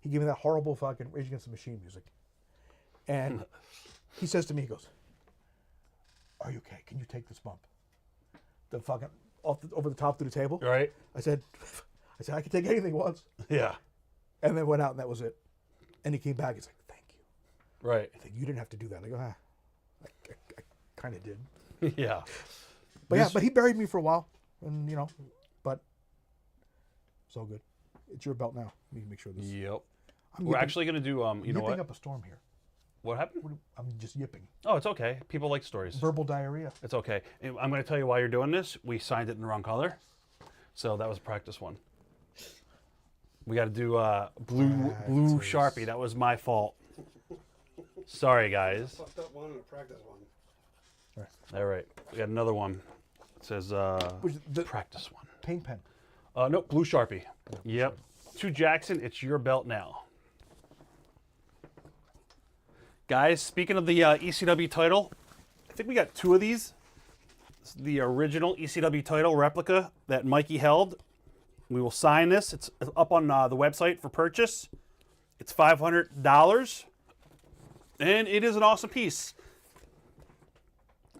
he gave me that horrible fucking Rage Against the Machine music. And he says to me, he goes, are you okay? Can you take this bump? The fucking over the top through the table. Right. I said, I can take anything once. Yeah. And then went out and that was it. And he came back, he's like, thank you. Right. I think you didn't have to do that. I go, I kind of did. Yeah. But but he buried me for a while. And, but so good. It's your belt now. Let me make sure this. Yep. I'm We're yipping- actually gonna do. You know yipping what? up a storm here. What happened? I'm just yipping. Oh, it's okay. People like stories. Verbal diarrhea. It's okay. And I'm going to tell you why you're doing this. We signed it in the wrong color, so that was a practice one. We got to do blue Practice. Sharpie. That was my fault. Sorry, guys. Fucked up one and a practice one. All right, we got another one. It says Which the practice one. paint pen. Nope, blue Sharpie. Yep. to Jackson. It's your belt now. Guys, speaking of the ECW title, I think we got 2 of these. This is the original ECW title replica that Mikey held. We will sign this. It's up on the website for purchase. It's $500, and it is an awesome piece.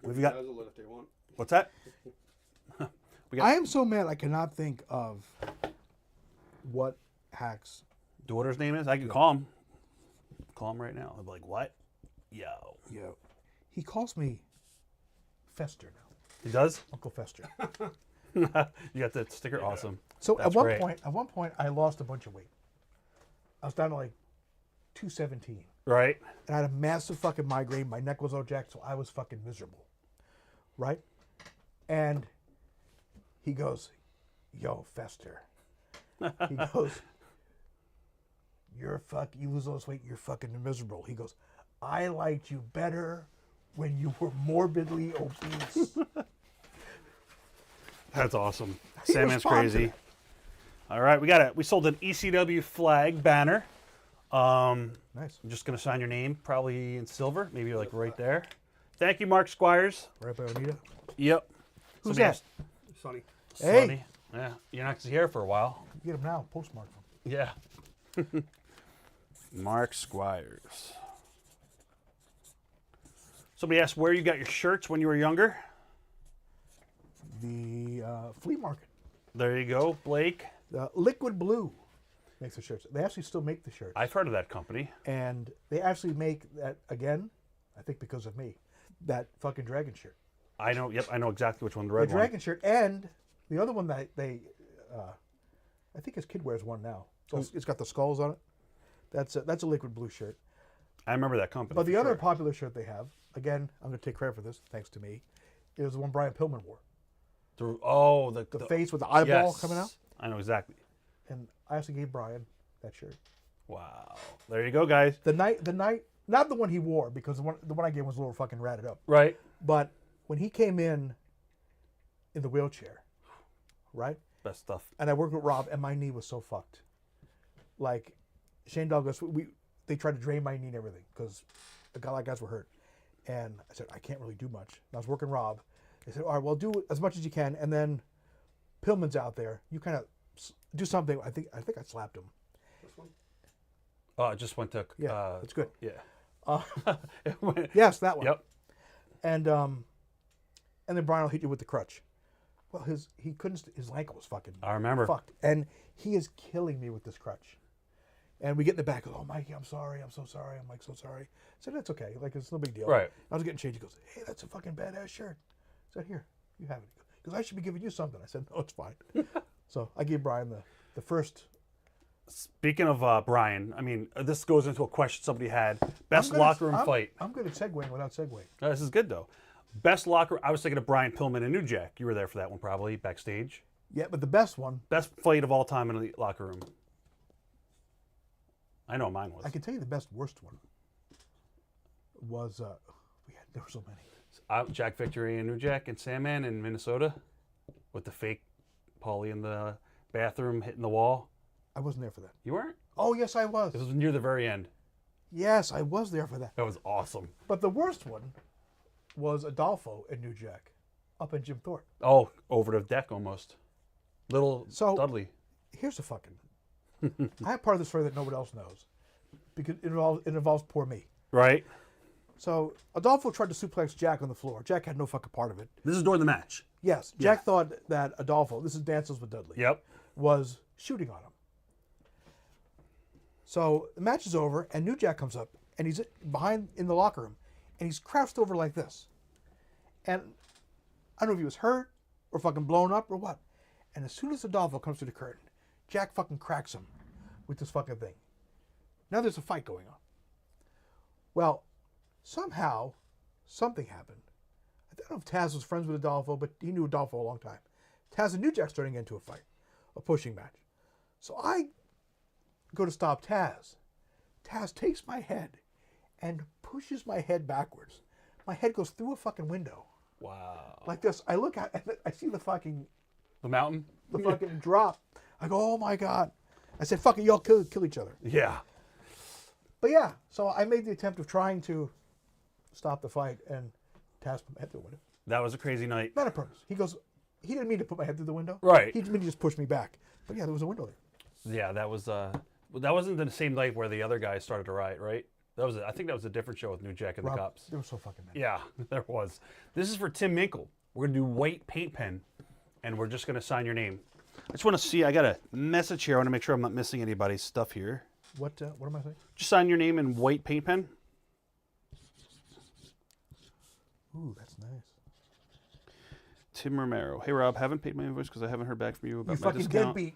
We've got. If they want. What's that? I am so mad I cannot think of what Hack's Daughter's name is. I can call him. Call him right now. I'll be like, what? Yo. He calls me Fester now. He does? Uncle Fester. You got the sticker? Awesome. So That's at one great. point I lost a bunch of weight. I was down to like 217. Right? And I had a massive fucking migraine. My neck was all jacked, so I was fucking miserable. Right? And he goes, yo, Fester. He goes, you lose all this weight, you're fucking miserable. He goes, I liked you better when you were morbidly obese. That's awesome. He Sandman's responded. crazy. All right, we sold an ECW flag banner. Nice. I'm just gonna sign your name, probably in silver, maybe like right there. Thank you, Mark Squires. Right by Onita. Yep. Who's Somebody that? asked- Sonny. Hey. Sonny. Yeah, you're not gonna see here for a while. Get him now. Postmark him. Yeah. Mark Squires. Somebody asked where you got your shirts when you were younger. The flea market. There you go, Blake. Liquid Blue makes the shirts. They actually still make the shirts. I've heard of that company. And they actually make that, again, I think because of me, that fucking dragon shirt. I know. Yep, I know exactly which one. The The red one. dragon shirt and the other one that I think his kid wears one now. So it's got the skulls on it. That's a Liquid Blue shirt. I remember that company. But the for other sure. popular shirt they have, again, I'm going to take credit for this, thanks to me, is the one Brian Pillman wore. The Face with the eyeball yes. coming out. I know exactly. And I actually gave Brian that shirt. Wow. There you go, guys. The night, not the one he wore, because the one I gave was a little fucking ratted up. Right. But when he came in the wheelchair, right? Best stuff. And I worked with Rob, and my knee was so fucked. Like, Shane Douglas, they tried to drain my knee and everything, because a lot of guys were hurt. And I said, I can't really do much. And I was working Rob. They said, all right, well, do as much as you can, and then Pillman's out there. You kind of do something. I think I slapped him. This one? Oh, it just went to. Yeah, that's good. Yeah. It went- Yes, that one. Yep. And then Brian will hit you with the crutch. Well, his ankle was fucking I remember. fucked. And he is killing me with this crutch. And we get in the back, oh, Mikey, I'm sorry, I'm so sorry. I'm like, so sorry. I said, that's okay. Like, it's no big deal. Right. I was getting changed. He goes, hey, that's a fucking badass shirt. I said, here, you have it. Because I should be giving you something. I said, no, it's fine. So I gave Brian the first. Speaking of Brian, I mean, this goes into a question somebody had. Best locker room fight. I'm good at segueing without segueing. Oh, this is good, though. Best locker. I was thinking of Brian Pillman and New Jack. You were there for that one, probably, backstage. Yeah, but the best one, Best fight of all time in the locker room. I know what mine was. I can tell you the best worst one was, there were so many. Jack Victory and New Jack and Sandman in Minnesota with the fake Paulie in the bathroom hitting the wall. I wasn't there for that. You weren't? Oh, yes, I was. It was near the very end. Yes, I was there for that. That was awesome. But the worst one was Adolfo and New Jack up in Jim Thorpe. Oh, over the deck almost. Little So- Dudley. Here's the fucking. I have part of the story that nobody else knows because it involves poor me. Right? So Adolfo tried to suplex Jack on the floor. Jack had no fucking part of it. This is during the match. Yes, Jack thought that Adolfo, this is Dances with Dudley, Yep. was shooting on him. So the match is over, and New Jack comes up, and he's behind in the locker room, and he's crouched over like this. And I don't know if he was hurt or fucking blown up or what. And as soon as Adolfo comes through the curtain, Jack fucking cracks him with this fucking thing. Now there's a fight going on. Well, somehow, something happened. I don't know if Taz was friends with Adolfo, but he knew Adolfo a long time. Taz and New Jack starting into a fight, a pushing match. So I go to stop Taz. Taz takes my head and pushes my head backwards. My head goes through a fucking window. Wow. Like this. I look at it, I see the fucking The mountain? drop. I go, oh my God. I said, fuck it, y'all kill each other. Yeah. But yeah, so I made the attempt of trying to stop the fight, and Taz put my head through the window. That was a crazy night. Not on purpose. He goes, he didn't mean to put my head through the window. Right. He didn't mean to just push me back. But yeah, there was a window there. Yeah, that wasn't the same night where the other guys started to riot, right? I think that was a different show with New Jack and Rob, the Cops. they were so fucking mad. Yeah, there was. This is for Tim Minkle. We're gonna do white paint pen, and we're just gonna sign your name. I just want to see. I got a message here. I want to make sure I'm not missing anybody's stuff here. What am I saying? Just sign your name in white paint pen. Ooh, that's nice. Tim Romero. Hey Rob, haven't paid my invoice because I haven't heard back from you about You my fucking discount. deadbeat.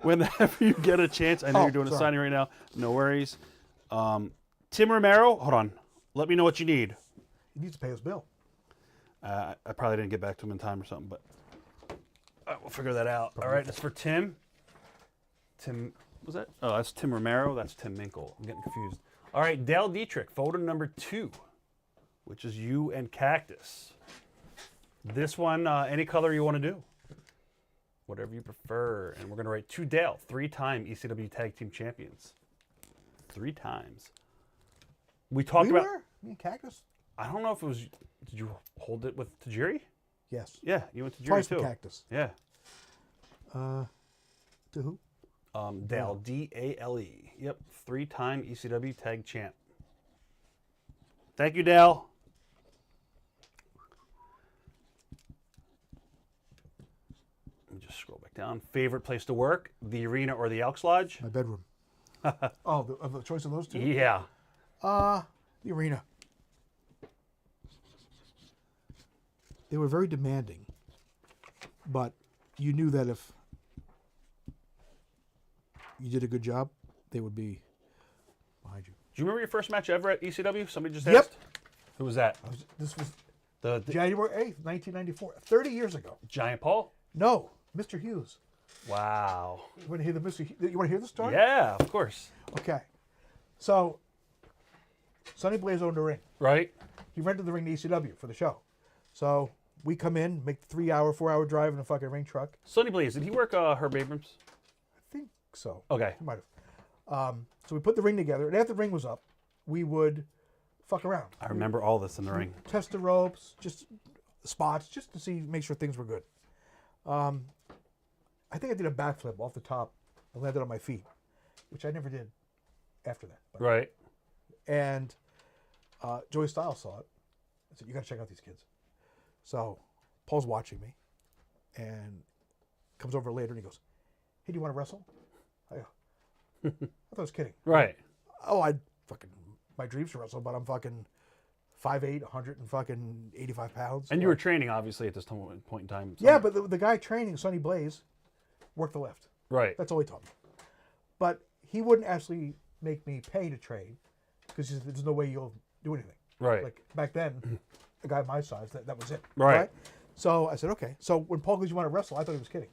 Whenever you get a chance, I know you're doing a sorry. signing right now. No worries. Tim Romero, hold on. Let me know what you need. He needs to pay his bill. I probably didn't get back to him in time or something, but we'll figure that out. All right, it's for Tim. Tim, was that? Oh, that's Tim Romero. That's Tim Minkle. I'm getting confused. All right, Dale Dietrich, photo number 2, which is you and Cactus. This one, any color you want to do. Whatever you prefer. And we're going to write to Dale, 3-time ECW Tag Team Champions. 3 times. We talked about... were? Me and Cactus? I don't know if it was... Did you hold it with Tajiri? Yes. Yeah, you went to Tajiri Twice too. with Cactus. Yeah. To who? Dale, D-A-L-E. Yep, 3-time ECW Tag Champ. Thank you, Dale. Let me just scroll back down. Favorite place to work? The arena or the Elks Lodge? My bedroom. The choice of those two? Yeah. The arena. They were very demanding, but you knew that if you did a good job, they would be behind you. Do you remember your first match ever at ECW? Somebody just Yep. asked. Who was that? This was The January 8th, 1994. 30 years ago. Giant Paul? No, Mr. Hughes. Wow. You want to hear you want to hear the story? Yeah, of course. Okay. So, Sonny Blaze owned a ring. Right? He rented the ring to ECW for the show. So, we come in, make the 3-hour, 4-hour drive in a fucking ring truck. Sonny Blaze, did he work Herb Abrams? I think so. Okay. He might have. So we put the ring together, and after the ring was up, we would fuck around. I remember all this in the ring. Test the ropes, just spots, just to make sure things were good. I think I did a backflip off the top and landed on my feet, which I never did after that. But- Right. And Joey Styles saw it. I said, "You got to check out these kids." So Paul's watching me, and comes over later and he goes, "Hey, do you want to wrestle?" I go, I thought I was kidding. Right. Oh, my dreams to wrestle, but I'm fucking 5'8", 185 pounds. And you were training, obviously, at this point in time. So- Yeah, but the guy training, Sonny Blaze, worked the lift. Right. That's all he taught me. But he wouldn't actually make me pay to train because there's no way you'll do anything. Right. Like back then, a guy my size, that was it. Right. So I said, okay. So when Paul goes, "You want to wrestle?" I thought he was kidding.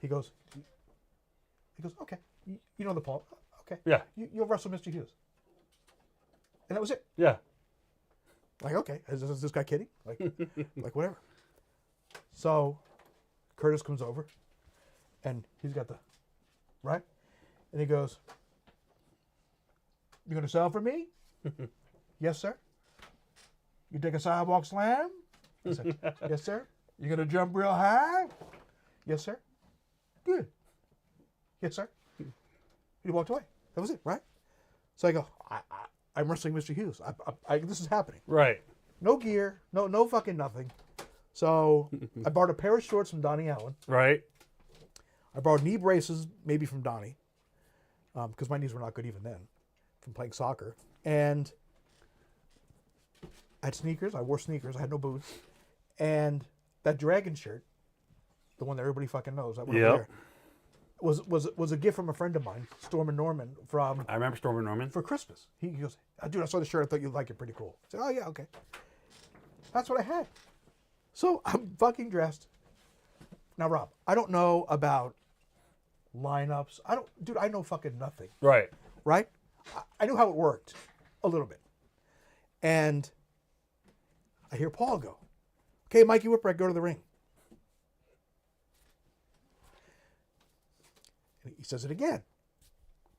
He goes, "Okay. You know the Paul. Okay. Yeah. You'll wrestle Mr. Hughes." And that was it. Yeah. Like, okay, is this guy kidding? Like, like whatever. So Curtis comes over, and he's got the, right? And he goes, "You gonna sell for me?" "Yes, sir." "You take a sidewalk slam?" I said, "Yes, sir." "You gonna jump real high?" "Yes, sir." "Good." "Yes, sir." He walked away. That was it, right? So I go, I'm wrestling Mr. Hughes. This is happening. Right. No gear, no fucking nothing. So I borrowed a pair of shorts from Donnie Allen. Right. I borrowed knee braces, maybe from Donnie, because my knees were not good even then, from playing soccer. And I had sneakers. I wore sneakers. I had no boots. And that dragon shirt, the one that everybody fucking knows, that one over there, was a gift from a friend of mine, Storm and Norman, from I remember Storm and Norman. for Christmas. He goes, "Dude, I saw the shirt. I thought you'd like it. Pretty cool." I said, "Oh yeah, okay." That's what I had. So I'm fucking dressed. Now, Rob, I don't know about lineups. I know fucking nothing. Right. Right? I knew how it worked a little bit. And I hear Paul go, "Okay, Mikey Whipwreck, go to the ring." says it again.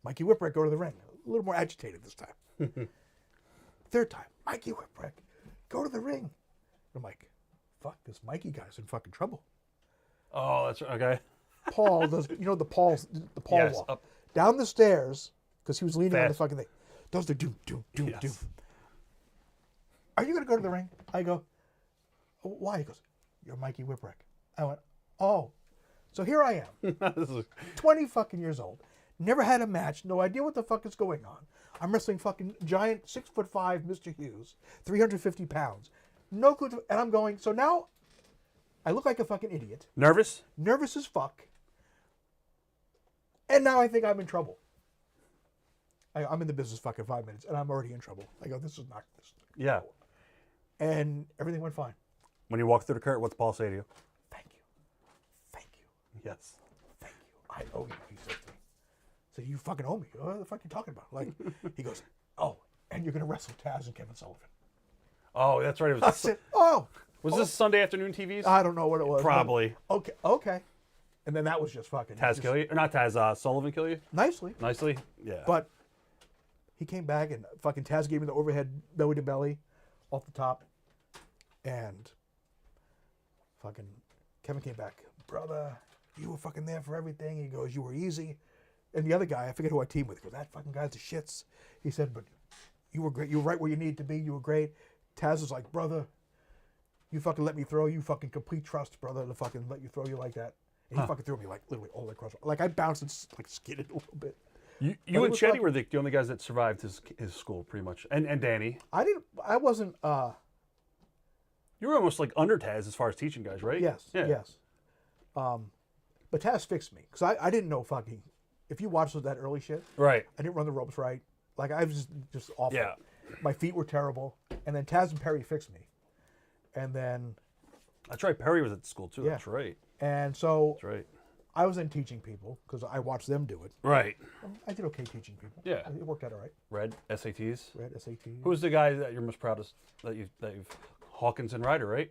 Mikey Whipwreck, go to the ring. A little more agitated this time. Third time, Mikey Whipwreck, go to the ring. I'm like, fuck, this Mikey guy's in fucking trouble. Oh, that's okay. Paul does, the Paul Yes, walk. up. Down the stairs, because he was leaning on the Fast. fucking thing. Does the doom, doom, doom, Yes. doom. Are you going to go to the ring? I go, why? He goes, you're Mikey Whipwreck. I went, oh. So here I am, This is- 20 fucking years old. Never had a match. No idea what the fuck is going on. I'm wrestling fucking giant 6'5" Mr. Hughes, 350 pounds. No clue. And I'm going, so now I look like a fucking idiot. Nervous? Nervous as fuck. And now I think I'm in trouble. I'm in the business fucking 5 minutes, and I'm already in trouble. I go, this is not this. Yeah. And everything went fine. When you walk through the curtain, what's Paul say to you? Thank you. Thank you. Yes. Thank you. I owe you, he said to me. So you fucking owe me. What the fuck are you talking about? Like, he goes, oh, and you're going to wrestle Taz and Kevin Sullivan. Oh, that's right. It I was, said, oh. was this Sunday afternoon TVs? I don't know what it was. Probably. but- Okay. And then that was just fucking. Taz just kill you? Or not Taz, Sullivan kill you? Nicely. Nicely? Yeah. But he came back and fucking Taz gave me the overhead belly to belly off the top. And fucking Kevin came back. Brother, you were fucking there for everything. He goes, you were easy. And the other guy, I forget who I teamed with, goes, that fucking guy's the shits. He said, but you were great. You were right where you needed to be. You were great. Taz was like, brother, you fucking let me throw. You fucking complete trust, brother, to fucking let you throw you like that. And he fucking threw me like literally all the way across. Like I bounced and like skidded a little bit. You it and was Chetty like- were the only guys that survived his school, pretty much. And Danny. I wasn't, You were almost like under Taz as far as teaching guys, right? yes, Yeah. yes. But Taz fixed me. Because I didn't know fucking, if you watched that early shit, Right. I didn't run the ropes right. Like I was just awful. Yeah. My feet were terrible. And then Taz and Perry fixed me. And then, That's right. Perry was at the school, too. Yeah. That's right. and so That's right. I was then teaching people because I watched them do it. Right. I did okay teaching people. Yeah. It worked out all right. Red SATs. Read SAT. Who's the guy that you're most proudest that you've Hawkins and Ryder, right?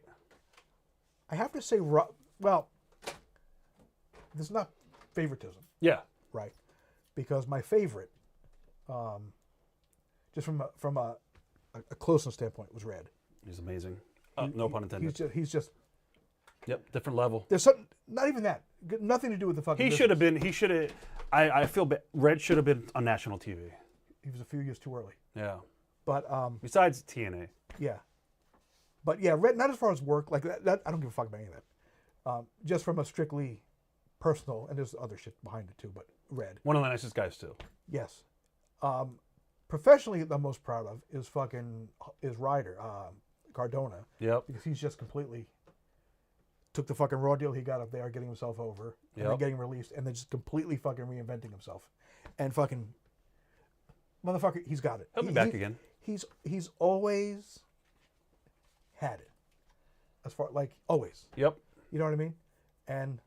I have to say, well, this is not favoritism, Yeah. right? Because my favorite, just from a closeness standpoint, was Red. He's amazing. No pun intended. He's just Yep. Different level. there's something, not even that, nothing to do with the fucking. He business. should have been. He should have. I feel bad. Red should have been on national TV. He was a few years too early, Yeah. but Besides TNA. yeah, but yeah, Red. Not as far as work like that. I don't give a fuck about any of that. Just from a strictly personal, and there's other shit behind it too. But Red, One of the nicest guys too. yes. Professionally, the most proud of is Ryder, Cardona, Yep. because he's just completely took the fucking raw deal he got up there, getting himself over, and then Yep. getting released, and then just completely fucking reinventing himself, and fucking motherfucker, he's got it. He'll be back again. He's always had it, as far like always. Yep. You know what I mean? And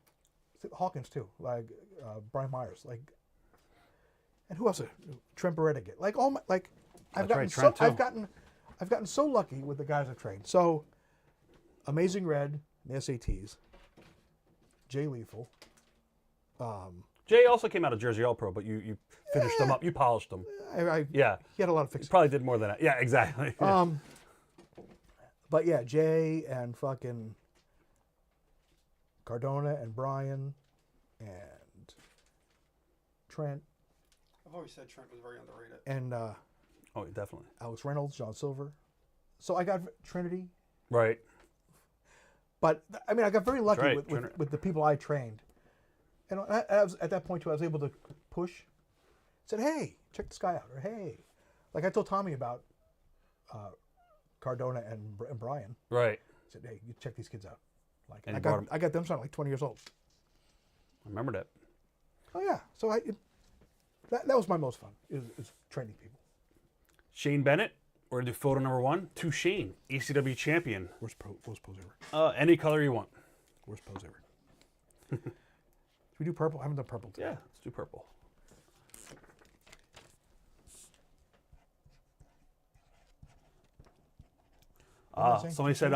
Hawkins too, like Brian Myers, like, and who else? Trent Beretta, like all my like, I've That's gotten right, Trent, too. I've gotten so lucky with the guys I've trained. So, Amazing Red, the SATs, Jay Lethal. Jay also came out of Jersey All Pro, but you finished them up. You polished them. Yeah. He had a lot of You fixing. probably did more than that. Yeah. Exactly. But yeah, Jay and fucking Cardona and Brian and Trent I've always said Trent was very underrated. and Oh, definitely. Alex Reynolds, John Silver. So I got Trinity. Right. But I mean, I got very lucky right, with the people I trained, and I was, at that point too, I was able to push. Said, "Hey, check this guy out," or "Hey," like I told Tommy about Cardona and Brian. Right. I said, "Hey, you check these kids out." Like And I you brought 'em- got them starting like 20 years old. I remember that. Oh yeah, so that was my most fun is training people. Shane Bennett. We're gonna do photo number 1. To Shane, ECW champion. Worst pose ever. Any color you want. Worst pose ever. Should we do purple? I haven't done purple today. Yeah. Let's do purple. What am I saying? Somebody said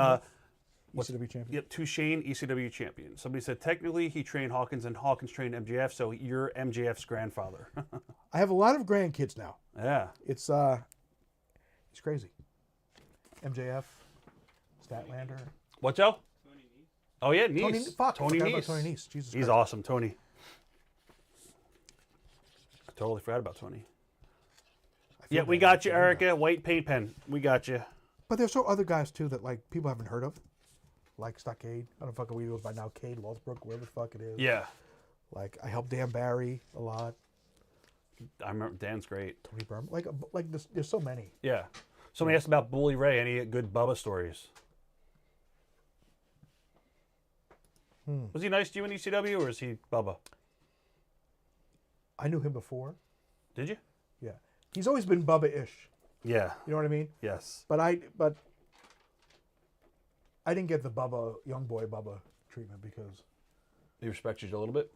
ECW champion. Yep, Tushane, ECW champion. Somebody said technically he trained Hawkins and Hawkins trained MJF, so you're MJF's grandfather. I have a lot of grandkids now. Yeah. It's crazy. MJF, Statlander. What, Joe? Oh, yeah, Nice. Tony, fuck, Tony I forgot about Nice. Tony Nice. Jesus He's Christ. awesome, Tony. I totally forgot about Tony. I feel Yeah, we bad. got you, I feel bad. Erica. White paint pen. We got you. But there's so other guys too that like people haven't heard of, like Stockade. I don't know fucking who he goes by now. Cade, Walsbrook, wherever the fuck it is. Yeah. Like I helped Dan Barry a lot. I remember Dan's great. Tony Burm. Like there's so many. Yeah. Somebody asked about Bully Ray. Any good Bubba stories? Was he nice to you in ECW or is he Bubba? I knew him before. Did you? Yeah, he's always been Bubba-ish. Yeah. You know what I mean? Yes. But I didn't get the Bubba young boy Bubba treatment because He respected you a little bit?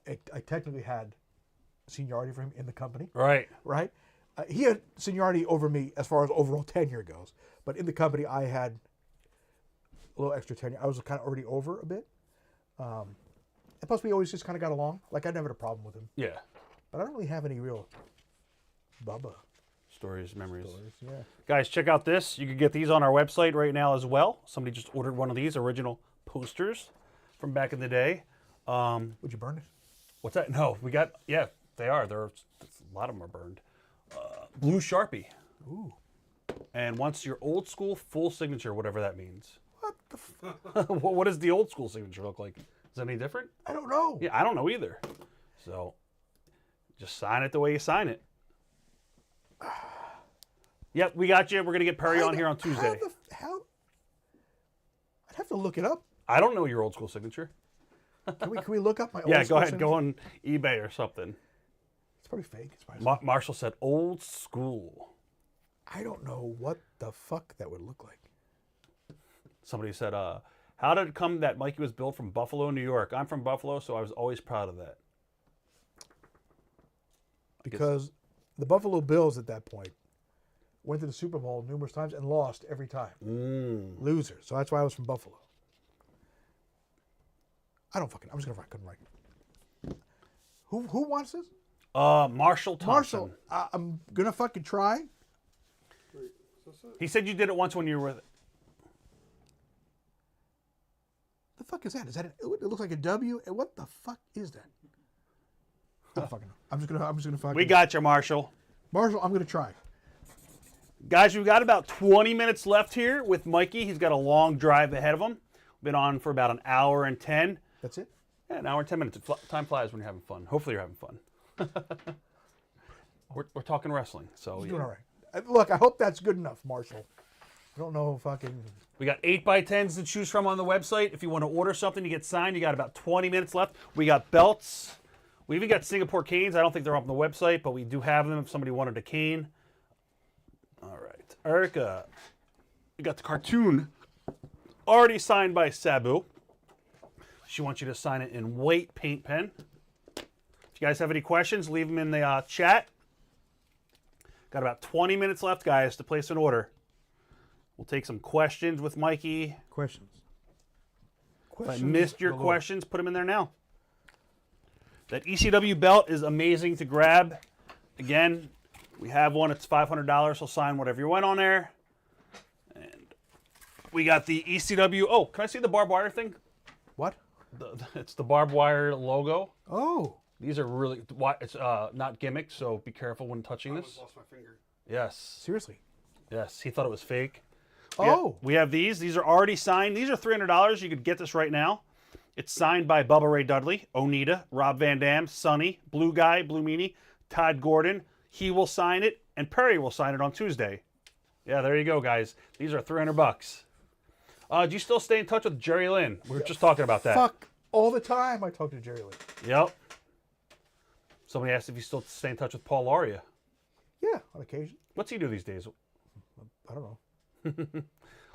I technically had seniority for him in the company. Right. Right? He had seniority over me as far as overall tenure goes, but in the company I had a little extra tenure. I was kind of already over a bit. And plus, we always just kind of got along. Like I never had a problem with him, Yeah. but I don't really have any real Bubba Stories, memories. stories. Yeah. Guys, check out this. You can get these on our website right now as well. Somebody just ordered one of these original posters from back in the day. Would you burn it? What's that? No, we got, yeah, they are. A lot of them are burned. Blue Sharpie. Ooh. And once your old school full signature, whatever that means. What the? F- What does the old school signature look like? Is it any different? I don't know. Yeah, I don't know either. So just sign it the way you sign it. Yep, we got you. We're going to get Perry on here on Tuesday. How? I'd have to look it up. I don't know your old school signature. Can we look up my old Yeah, school go ahead. signature? Go on eBay or something. It's probably fake. It's probably Marshall said old school. I don't know what the fuck that would look like. Somebody said, how did it come that Mikey was built from Buffalo, New York? I'm from Buffalo, so I was always proud of that. Because the Buffalo Bills at that point went to the Super Bowl numerous times and lost every time. Loser. So that's why I was from Buffalo. I'm just gonna write. Couldn't write. Who wants this? Marshall Thompson. Marshall. I'm gonna fucking try. Wait, is this it? He said you did it once when you were with. The fuck is that? Is that it looks like a W? And what the fuck is that? I don't fucking know. I'm just gonna fucking. We got you, Marshall. Marshall. I'm gonna try. Guys, we've got about 20 minutes left here with Mikey. He's got a long drive ahead of him. Been on for about an hour and 10. That's it. Yeah, an hour and 10 minutes. Time flies when you're having fun. Hopefully you're having fun. we're talking wrestling, so He's yeah. doing all right. Look, I hope that's good enough, Marshall. I don't know fucking. We got 8x10s to choose from on the website. If you want to order something to get signed, you got about 20 minutes left. We got belts. We even got Singapore canes. I don't think they're up on the website, but we do have them if somebody wanted a cane. All right. Erica, we got the cartoon already signed by Sabu. She wants you to sign it in white paint pen. If you guys have any questions, leave them in the chat. Got about 20 minutes left, guys, to place an order. We'll take some questions with Mikey. Questions. If I missed your questions, put them in there now. That ECW belt is amazing to grab. Again, we have one. It's $500. So sign whatever you want on there. And we got the ECW. Oh, can I see the barbed wire thing? What? It's the barbed wire logo. Oh. These are really, it's not gimmicks, so be careful when touching I this. almost lost my finger. Yes. Seriously. Yes, he thought it was fake. Oh. We have these. These are already signed. These are $300. You could get this right now. It's signed by Bubba Ray Dudley, Onita, Rob Van Dam, Sonny, Blue Guy, Blue Meanie, Todd Gordon. He will sign it, and Perry will sign it on Tuesday. Yeah, there you go, guys. These are $300. Do you still stay in touch with Jerry Lynn? We were just talking about that. Fuck. All the time I talk to Jerry Lee. Yep. Somebody asked if you still stay in touch with Paul Laria. Yeah, on occasion. What's he do these days? I don't know.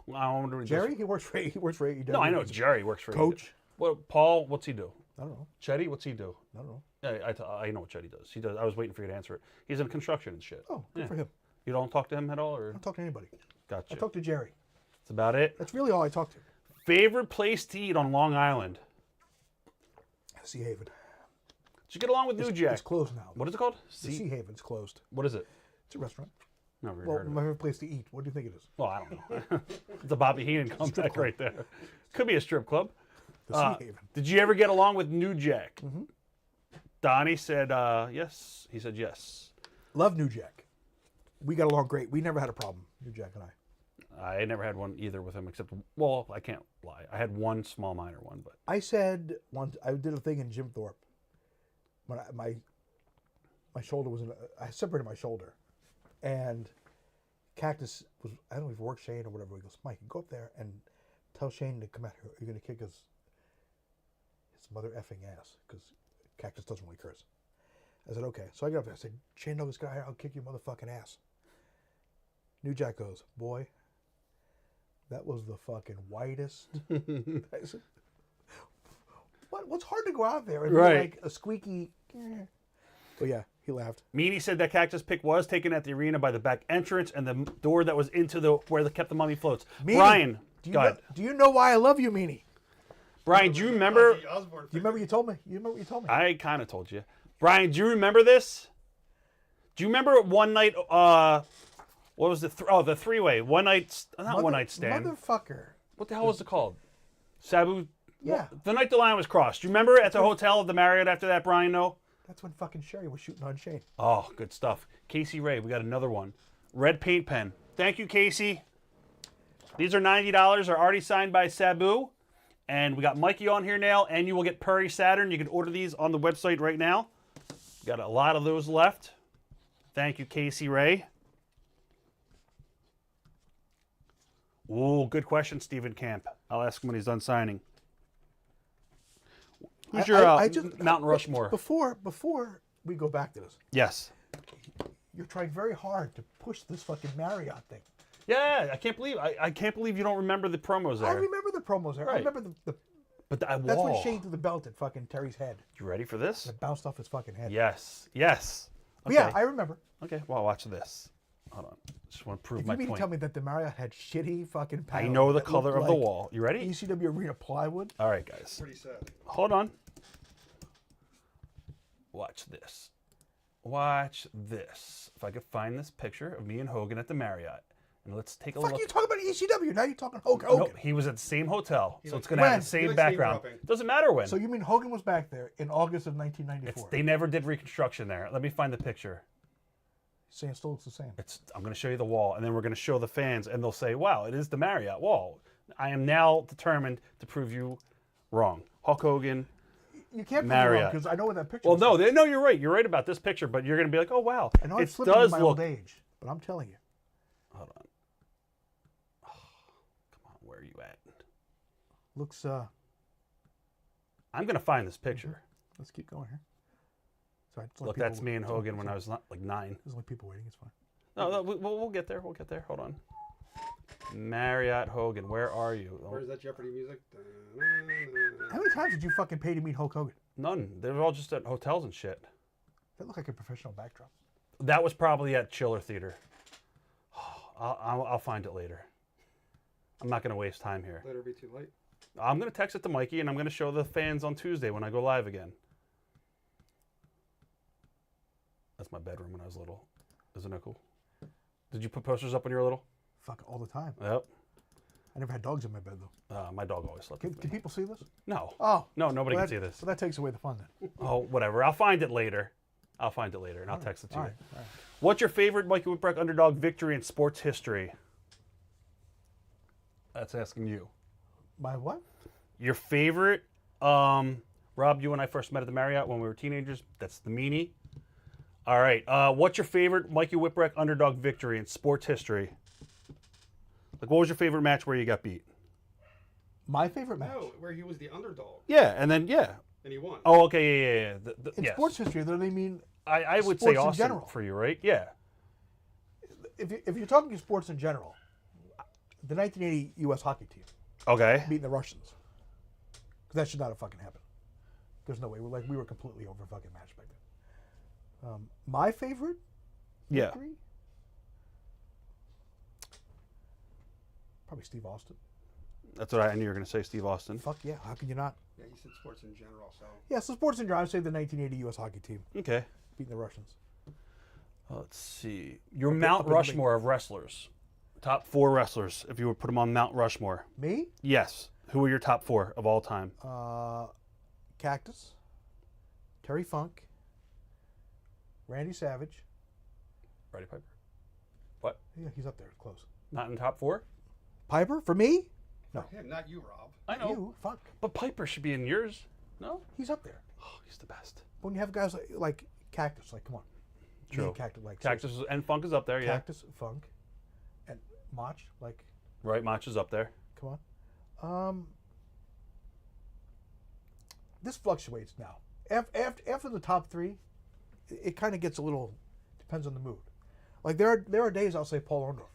Well, I wonder Jerry, he works for AEW. No, I know Jerry works for Coach. Well, Paul, what's he do? I don't know. Chetty, what's he do? I don't know. Yeah, I know what Chetty does. He does. I was waiting for you to answer it. He's in construction and shit. Oh, good Yeah. for him. You don't talk to him at all, or I don't talk to anybody. gotcha? I talk to Jerry. That's about it. That's really all I talk to. Favorite place to eat on Long Island? Sea Haven. Did you get along with New Jack? It's closed now. What is it called? The Sea Haven's closed. What is it? It's a restaurant. Never Well, heard of my it. favorite place to eat. What do you think it is? Well, I don't know. It's a Bobby Heenan comeback right there. Could be a strip club. The Sea Haven. Did you ever get along with New Jack? Mm-hmm. Donnie said yes. He said yes. Love New Jack. We got along great. We never had a problem, New Jack and I. I never had one either with him except, well, I can't lie. I had one small minor one, but I said once, I did a thing in Jim Thorpe. When my shoulder was I separated my shoulder. And Cactus was, I don't know if he worked Shane or whatever. He goes, Mike, go up there and tell Shane to come out here. You're going to kick his mother effing ass. Because Cactus doesn't really curse. I said, okay. So I get up there. I said, Shane, know this guy, I'll kick your motherfucking ass. New Jack goes, boy, that was the fucking whitest. I said, what's hard to go out there and be like a squeaky. But yeah, he laughed. Meanie said that Cactus pick was taken at the arena by the back entrance and the door that was into where they kept the mummy floats. Meanie, Brian, do you know why I love you, Meanie? Brian, do you remember? Ozzy Osbourne Do you remember you told me? You remember what you told me? I kind of told you. Brian, do you remember this? Do you remember one night? What was the the three-way? One night, not one night stand. Motherfucker. What the hell was it called? Sabu. Yeah. The night the line was crossed. Do you remember at the hotel of the Marriott after that, Brian? No. That's when fucking Sherry was shooting on Shane. Oh, good stuff. Casey Ray, we got another one. Red paint pen. Thank you, Casey. These are $90. Are already signed by Sabu. And we got Mikey on here now, and you will get Prairie Saturn. You can order these on the website right now. Got a lot of those left. Thank you, Casey Ray. Ooh, good question, Stephen Camp. I'll ask him when he's done signing. Who's your Mountain Rushmore? Before we go back to this, Yes. you're trying very hard to push this fucking Marriott thing. Yeah, I can't believe you don't remember the promos there. I remember the promos there. Right. I remember the But that's when Shane threw the belt at fucking Terry's head. You ready for this? It bounced off his fucking head. Yes. Yes. But Okay. yeah, I remember. Okay, well, watch this. Hold on. Just want to prove If my you mean to point. tell me that the Marriott had shitty fucking I panels know the that color looked of the like wall. You ready? ECW Arena plywood? All right, guys. Pretty sad. Hold on. Watch this. Watch this. If I could find this picture of me and Hogan at the Marriott. And let's take a Fuck, look. you talking about ECW. Now you're talking Hulk Hogan. Nope, he was at the same hotel, so it's going to When? have the He same likes background. name-dropping. Doesn't matter when. So you mean Hogan was back there in August of 1994? They never did reconstruction there. Let me find the picture. Saying it still looks the same. I'm going to show you the wall, and then we're going to show the fans, and they'll say, wow, it is the Marriott wall. I am now determined to prove you wrong. Hulk Hogan. You can't Marriott. because I know what that picture. Well, was no, like. no, you're right. You're right about this picture, but you're going to be like, oh, wow. I know I'm It slipping in does my look. old age, but I'm telling you. Hold on. Oh, come on, where are you at? Looks. I'm going to find this picture. Let's keep going here. Sorry, it's only Look, people- that's me and it's only- Hogan when I was like 9. There's only people waiting. It's fine. No, we'll get there. We'll get there. Hold on. Marriott Hogan, where are you? Where's that Jeopardy music? How many times did you fucking pay to meet Hulk Hogan? None. They were all just at hotels and shit. That looked like a professional backdrop. That was probably at Chiller Theater. I'll find it later. I'm not going to waste time here. Let her be too late. I'm going to text it to Mikey, and I'm going to show the fans on Tuesday when I go live again. That's my bedroom when I was little. Isn't that cool? Did you put posters up when you were little? Fuck all the time. Yep. I never had dogs in my bed though. My dog always slept Can, with can me. people see this? No. Oh. No, nobody well, can see this. So that takes away the fun then. Oh, whatever. I'll find it later. I'll find it later, and I'll text it to All you. right. All right. What's your favorite Mikey Whipwreck underdog victory in sports history? That's asking you. My what? Your favorite, Rob, you and I first met at the Marriott when we were teenagers. That's the meanie. All right. What's your favorite Mikey Whipwreck underdog victory in sports history? Like, what was your favorite match where you got beat? My favorite match. No, where he was the underdog Yeah, and then, yeah. and he won. Oh, okay, yeah. In yes. sports history, though, they mean I would say sports in Austin general. for you, right? Yeah. if you're talking sports in general, the 1980 U.S. hockey team Okay. beating the Russians, because that should not have fucking happened. There's no way. We were completely over fucking match back then. My favorite Yeah. victory? Probably Steve Austin. That's what I knew you were going to say, Steve Austin. Fuck yeah, how can you not? Yeah, he said sports in general. So Yeah, so sports in general, I'd say the 1980 U.S. hockey team Okay. beating the Russians. Let's see. Your up Mount in the Rushmore of wrestlers. Top 4 wrestlers, if you would put them on Mount Rushmore. Me? Yes. Who are your top 4 of all time? Cactus, Terry Funk, Randy Savage. Roddy Piper. What? Yeah, he's up there, close. Not in top 4? Piper for me? No. for him, not you, Rob. I know. You, Funk. But Piper should be in yours. No? He's up there. Oh, he's the best. When you have guys like Cactus, like come on. Me True. and Cactus, like Cactus and Funk is up there, yeah. Cactus, Funk, and Mach, like Right, Mach is up there. come on. This fluctuates now. After the top 3, it kind of gets a little depends on the mood. Like there are days I'll say Paul Orndorff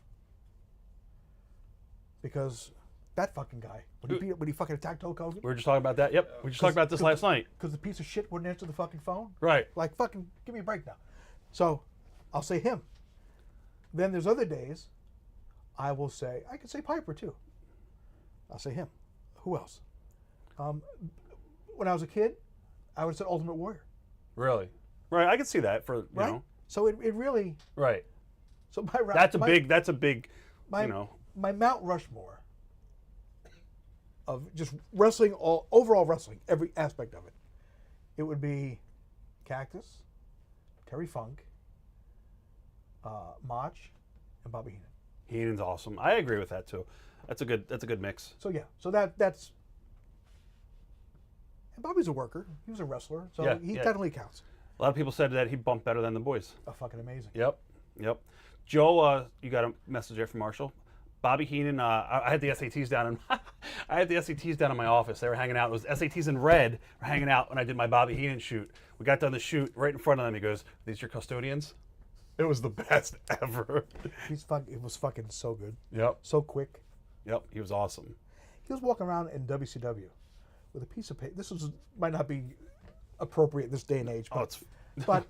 because that fucking guy when he fucking attacked Hulk Hogan We were just talking about that. Yep. We just talked about this last night. because the piece of shit wouldn't answer the fucking phone. Right. Like fucking give me a break now. So I'll say him. Then there's other days I can say Piper too. I'll say him. Who else? When I was a kid, I would have said Ultimate Warrior. Really? Right, I can see that for, you Right? know. So it really Right. so That's a big, my, you know. my Mount Rushmore of just wrestling, overall wrestling, every aspect of it. It would be Cactus, Terry Funk, Mach, and Bobby Heenan. Heenan's awesome. I agree with that too. That's a good mix. So yeah, so that's. And Bobby's a worker. He was a wrestler, so Yeah, he yeah. definitely counts. A lot of people said that he bumped better than the boys. Fucking amazing. Yep. Joe, you got a message there from Marshall. Bobby Heenan, I had the SATs down in I had the SATs down in my office. They were hanging out. It was SATs in red were hanging out when I did my Bobby Heenan shoot. We got done the shoot right in front of them. He goes, "These your custodians?" It was the best ever. It was fucking so good. Yep. So quick. Yep. He was awesome. He was walking around in WCW with a piece of paper. This might not be appropriate this day and age, but, but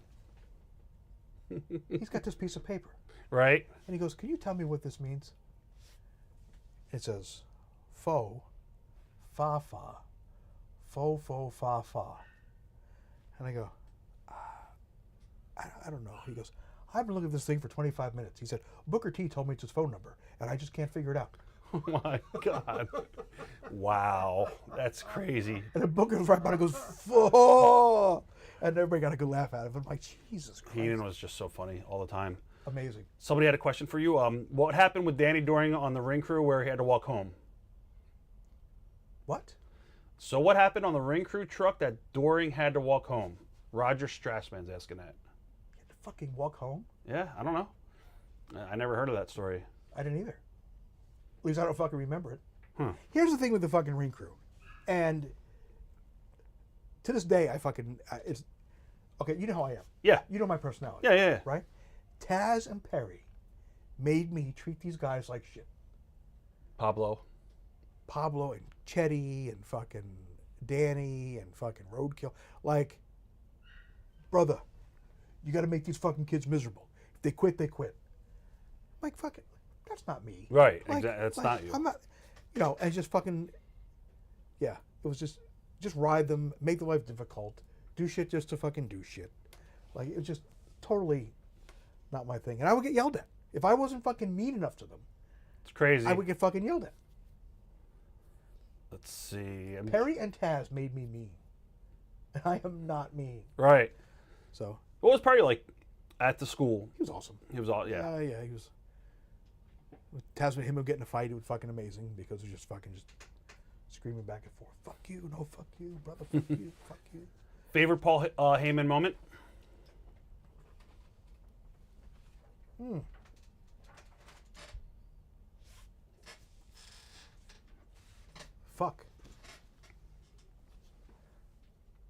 he's got this piece of paper. Right. And he goes, "Can you tell me what this means?" It says, "Fo, fa fa, fo fo fa fa." And I go, I don't know. He goes, "I've been looking at this thing for 25 minutes." He said, "Booker T told me it's his phone number, and I just can't figure it out." Oh my God. Wow. That's crazy. And then Booker was right by and goes, "Fo," and everybody got a good laugh out of it. I'm like, Jesus Christ. Heenan was just so funny all the time. Amazing. Somebody had a question for you. What happened with Danny Doring on the ring crew where he had to walk home? What? So what happened on the ring crew truck that Doring had to walk home? Roger Strassman's asking that. You had to fucking walk home? Yeah, I don't know. I never heard of that story. I didn't either. At least I don't fucking remember it. Huh. Here's the thing with the fucking ring crew. And to this day, it's, okay, you know how I am. Yeah. You know my personality. Yeah. Right? Taz and Perry made me treat these guys like shit. Pablo and Chetty and fucking Danny and fucking Roadkill. Like, brother, you got to make these fucking kids miserable. If they quit, they quit. Like, fuck it. That's not me. Right. Like, Exactly. That's not you. I'm not, and just fucking, yeah. It was just ride them, make the life difficult, do shit just to fucking do shit. Like, it was just totally not my thing. And I would get yelled at. If I wasn't fucking mean enough to them, It's crazy. I would get fucking yelled at. Let's see. Perry and Taz made me mean. And I am not mean. Right. So, What was Perry like at the school? he was awesome. He was all, yeah. Yeah, he was. Taz and him would get in a fight. It was fucking amazing because it was just fucking screaming back and forth. Fuck you, no fuck you, brother, fuck you, fuck you. Favorite Paul Heyman moment? Fuck.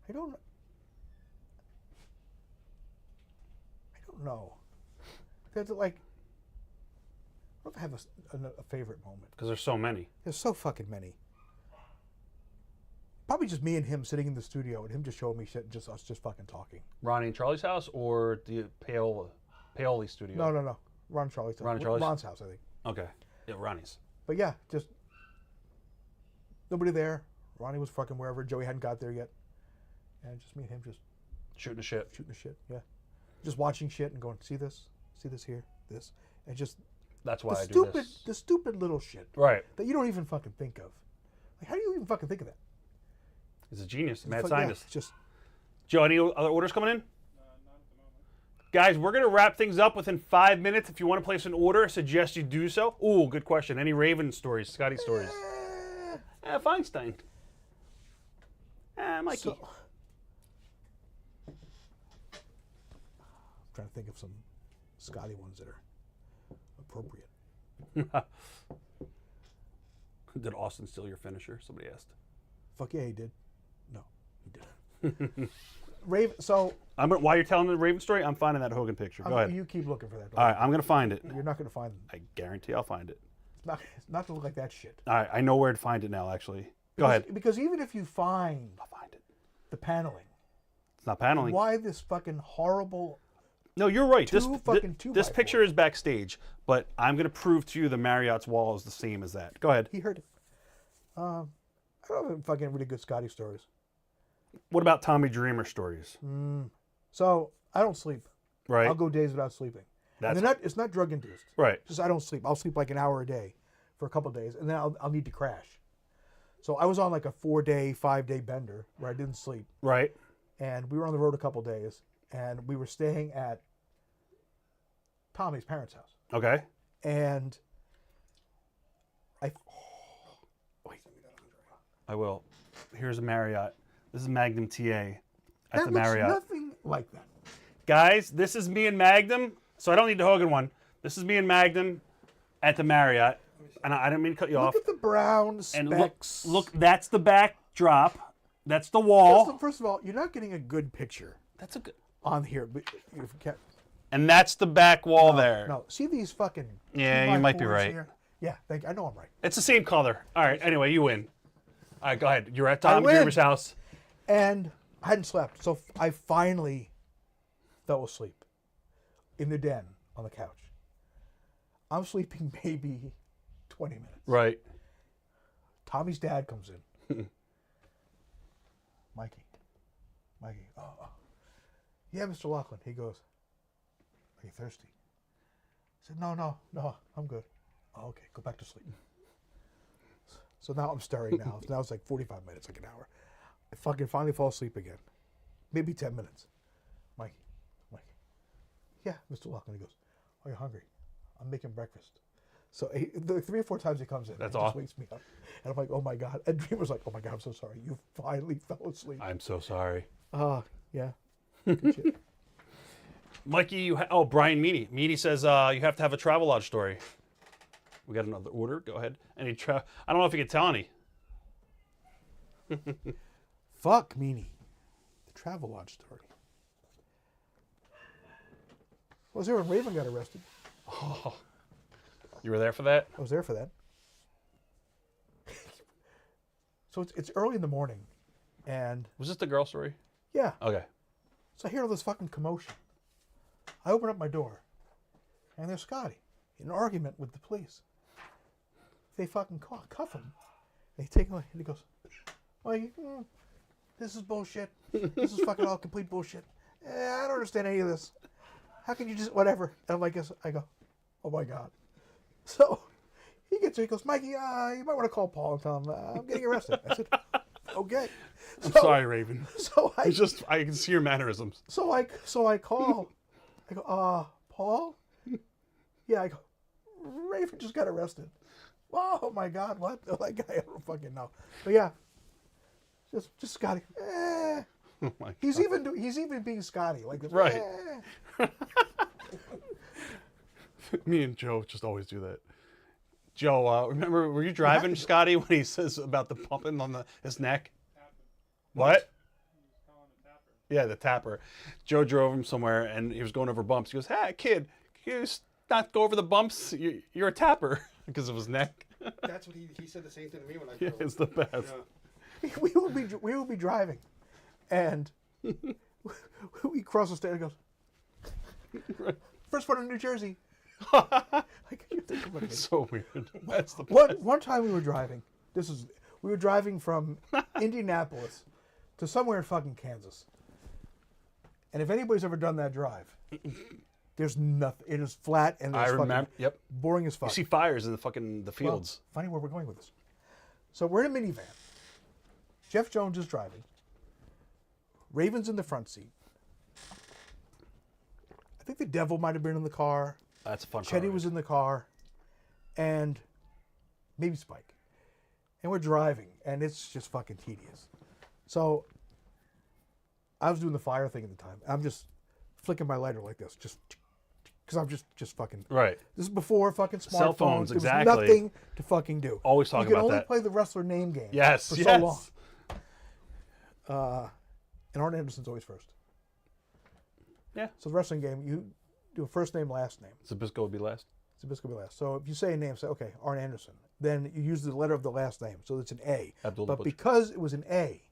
I don't know. There's like, I don't have a favorite moment. Because there's so many. There's so fucking many. Probably just me and him sitting in the studio and him just showing me shit and just us just fucking talking. Ronnie and Charlie's house or the Paoli studio? No. Ron Charlie's house. Ron and Charlie's? Ron's house, I think. Okay. Yeah, Ronnie's. But yeah, just Nobody there. Ronnie was fucking wherever. Joey hadn't got there yet. And just me and him just Shooting the shit. shooting the shit. Yeah. Just watching shit and going, see this here, this. And just That's why the I do stupid, this. the stupid little shit Right. that you don't even fucking think of. Like, how do you even fucking think of that? He's a genius, mad Fuck, scientist. Yeah, just Joe, any other orders coming in? Guys, we're going to wrap things up within 5 minutes. If you want to place an order, I suggest you do so. Ooh, good question. Any Raven stories, Scotty stories? Feinstein. Mikey. So, I'm trying to think of some Scotty ones that are appropriate. Did Austin steal your finisher? Somebody asked. Fuck yeah, he did. No, he didn't. Raven. So While you're telling the Raven story, I'm finding that Hogan picture. Go ahead. You keep looking for that. All right, I'm going to find it. You're not going to find them. I guarantee I'll find it. It's not going to look like that shit. All right, I know where to find it now, actually. Go ahead. Because even if you find I'll find it. the paneling, It's not paneling. why this fucking horrible? No, you're right. This two-by-four. picture is backstage, but I'm going to prove to you the Marriott's wall is the same as that. Go ahead. He heard it. I don't have fucking really good Scotty stories. What about Tommy Dreamer stories? So I don't sleep. Right. I'll go days without sleeping. That's And it's not drug induced. right. Just I don't sleep. I'll sleep like an hour a day for a couple of days, and then I'll need to crash. So I was on like a 4-day, 5-day bender where I didn't sleep, Right. and we were on the road a couple of days, and we were staying at Tommy's parents' house, Okay. and I will. Here's a Marriott. This is Magnum TA at that the looks Marriott. nothing like that. Guys, this is me and Magnum. So I don't need the Hogan one. This is me and Magnum at the Marriott. And I didn't mean to cut you off. Look at the brown And specks. look, that's the backdrop. That's the wall. First of all, you're not getting a good picture That's a good. on here. But if you can't, And that's the back wall there. no, see these fucking. Yeah, you might be 2x4s right. here? Yeah, I know I'm right. It's the same color. All right. Anyway, you win. All right, go ahead. You're at I Tom win. Dreamer's house. And I hadn't slept, so I finally fell asleep in the den on the couch. I'm sleeping maybe 20 minutes. Right. Tommy's dad comes in. Mikey. Oh. Yeah, Mr. Laughlin. He goes, are you thirsty? I said, no, I'm good. Oh, okay, go back to sleep. So now I'm stirring now. Now it's like 45 minutes, like an hour. I fucking finally fall asleep again. Maybe 10 minutes. Mikey. Yeah, Mr. Laughlin. He goes, are you hungry? I'm making breakfast. So the 3 or 4 times he comes in, That's he all. just wakes me up. And I'm like, oh my God. And Dreamer's like, oh my God, I'm so sorry. You finally fell asleep. I'm so sorry. Yeah. Good shit. Mikey, Brian Meany. Meany says you have to have a travel lodge story. We got another order. Go ahead. I don't know if you can tell any. Fuck Meanie. The travel lodge story. I was there when Raven got arrested. Oh, you were there for that? I was there for that. So it's early in the morning, and Was this the girl story? yeah, Okay. so I hear all this fucking commotion. I open up my door, and there's Scotty in an argument with the police. They fucking cuff him. They take him, and he goes, "Well, this is bullshit. This is fucking all complete bullshit. I don't understand any of this. How can you just whatever?" And I'm like, I go, "Oh my God." So he gets here. He goes, "Mikey, you might want to call Paul and tell him I'm getting arrested." I said, "Okay." I'm sorry, Raven. So I I can see your mannerisms. So I call. I go, Paul? Yeah, I go, Raven just got arrested. Oh my God, what? Like, I don't fucking know. But yeah, just Scotty. Oh my He's even being Scotty. Like, Right. Me and Joe just always do that. Joe, remember, were you driving Scotty when he says about the pumping on his neck? What? Yeah, the tapper. Joe drove him somewhere, and he was going over bumps. He goes, "Hey, kid, can you just not go over the bumps? You're a tapper," because of his neck. That's what he said the same thing to me when I Yeah, drove. it's the best. Yeah. we will be driving, and we cross the state. And he goes, "First one in New Jersey." Like, you think about it. So weird. That's the One time we were driving. We were driving from Indianapolis to somewhere in fucking Kansas. And if anybody's ever done that drive, there's nothing. It is flat and there's fucking Yep. boring as fuck. You see fires in the fields. Well, funny where we're going with this. So we're in a minivan. Jeff Jones is driving. Raven's in the front seat. I think the Devil might have been in the car. That's a fun car Chetty was in the car. And maybe Spike. And we're driving, and it's just fucking tedious. So I was doing the fire thing at the time. I'm just flicking my lighter like this, just because I'm just fucking. Right. This is before fucking smartphones. Cell phones, There exactly. was nothing to fucking do. Always talking you about could only that. play the wrestler name game. Yes, for yes. so long. And Arn Anderson's always first. Yeah. So the wrestling game, you do a first name, last name. Zabisco would be last. Zabisco will be last. So if you say a name, say, okay, Arn Anderson. Then you use the letter of the last name. So it's an A. Abdul But Butcher. because it was an A,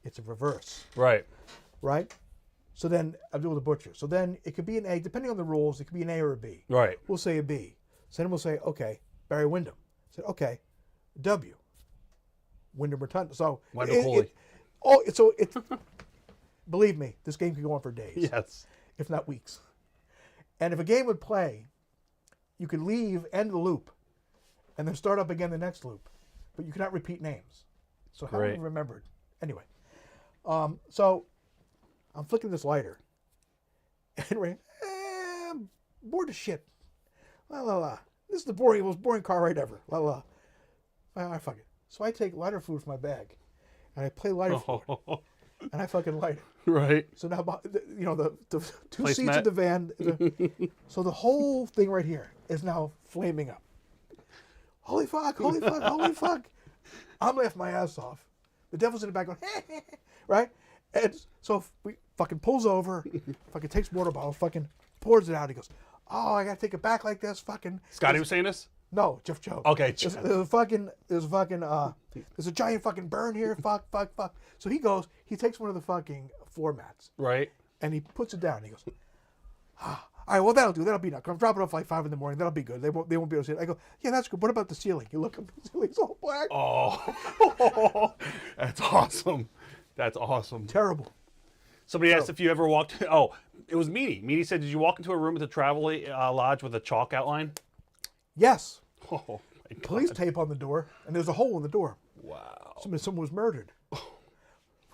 it's a reverse, Right. right? So then Abdul the Butcher. So then it could be an A, depending on the rules, it could be an A or a B. Right. We'll say a B. So then we'll say, okay, Barry Windham. Say, okay, W. Wyndham Rotunda. So Wendell Coley. believe me, this game could go on for days. Yes. If not weeks. And if a game would play, you could leave, end the loop, and then start up again the next loop. But you cannot repeat names. So how Right. we remembered. Anyway. So I'm flicking this lighter. And we're I'm bored as shit. La la la. This is the most boring car ride ever. La la. I fuck it. So I take lighter fluid from my bag. And I play lighter fluid. And I fucking light it. Right. So now, the two Placemat. seats of the van. So the whole thing right here is now flaming up. Holy fuck, holy fuck, holy fuck. I'm laughing my ass off. The Devil's in the back going, right? And so we fucking pulls over, fucking takes water bottle, fucking pours it out. He goes, oh, I got to take it back like this, fucking. Scotty was saying this? No, Jeff Joe. Okay. There's a giant fucking burn here. Fuck. So he takes one of the fucking floor mats Right. and he puts it down. He goes, all right, well, that'll do. That'll be enough. I'm dropping off like 5 in the morning. That'll be good. They won't be able to see it. I go, yeah, that's good. What about the ceiling? You look up, the ceiling's all black. Oh. That's awesome. That's awesome. Terrible. Somebody asked if you ever walked. Oh, it was Meanie. Meanie said, did you walk into a room at the Travel Lodge with a chalk outline? Yes. Oh, my God. Police tape on the door, and there's a hole in the door. Wow. Someone was murdered.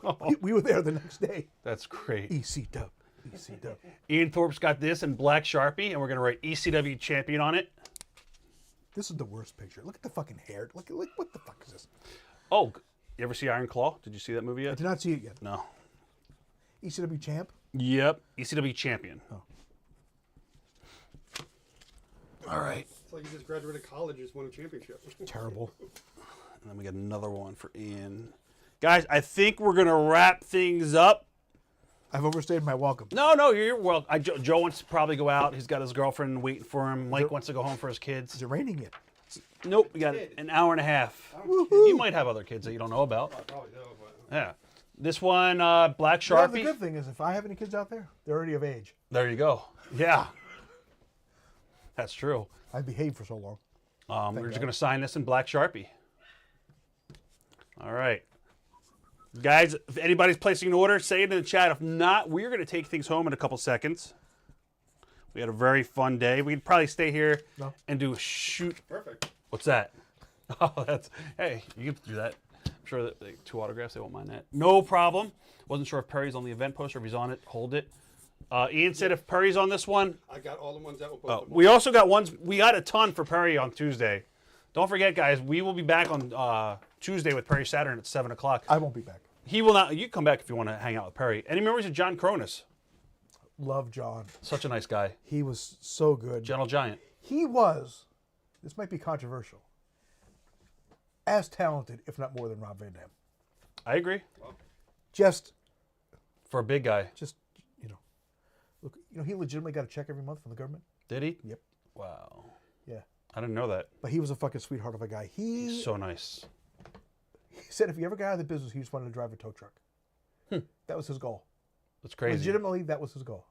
Oh, We were there the next day. that's great. EC Dub. Ian Thorpe's got this in black Sharpie, and we're going to write ECW champion on it. This is the worst picture. Look at the fucking hair. Look, what the fuck is this? Oh, you ever see Iron Claw? Did you see that movie I yet? did not see it yet. No. ECW champ. Yep. ECW champion. Oh. All right. It's like you just graduated college and just won a championship. Terrible. And then we got another one for Ian. Guys, I think we're going to wrap things up. I've overstayed my welcome. No, you're well. Joe wants to probably go out. He's got his girlfriend waiting for him. Mike wants to go home for his kids. Is it raining yet? Nope, we got an hour and a half. You might have other kids that you don't know about. I probably do, but Yeah. This one, black Well, the Sharpie. good thing is if I have any kids out there, they're already of age. There you go. Yeah. That's true. I behaved for so long. We're just going to sign this in black Sharpie. All right. Guys, if anybody's placing an order, say it in the chat. If not, we're going to take things home in a couple seconds. We had a very fun day. We'd probably stay here and do a shoot. perfect. What's that? Oh, that's, hey, you can do that. I'm sure that 2 autographs, they won't mind that. No problem. Wasn't sure if Perry's on the event poster. If he's on it, hold it. Ian said if Perry's on this one. I got all the ones that will post. We also got ones. We got a ton for Perry on Tuesday. Don't forget, guys, we will be back on Tuesday with Perry Saturn at 7 o'clock. I won't be back. He will not. You can come back if you want to hang out with Perry. Any memories of John Cronus? Love John. Such a nice guy. He was so good. Gentle Giant. He was, this might be controversial, as talented, if not more than Rob Van Dam. I agree. Just, For a big guy. look, he legitimately got a check every month from the government. Did he? Yep. Wow. Yeah. I didn't know that. But he was a fucking sweetheart of a guy. He's so nice. He said if he ever got out of the business, he just wanted to drive a tow truck. That was his goal. That's crazy. Legitimately, that was his goal.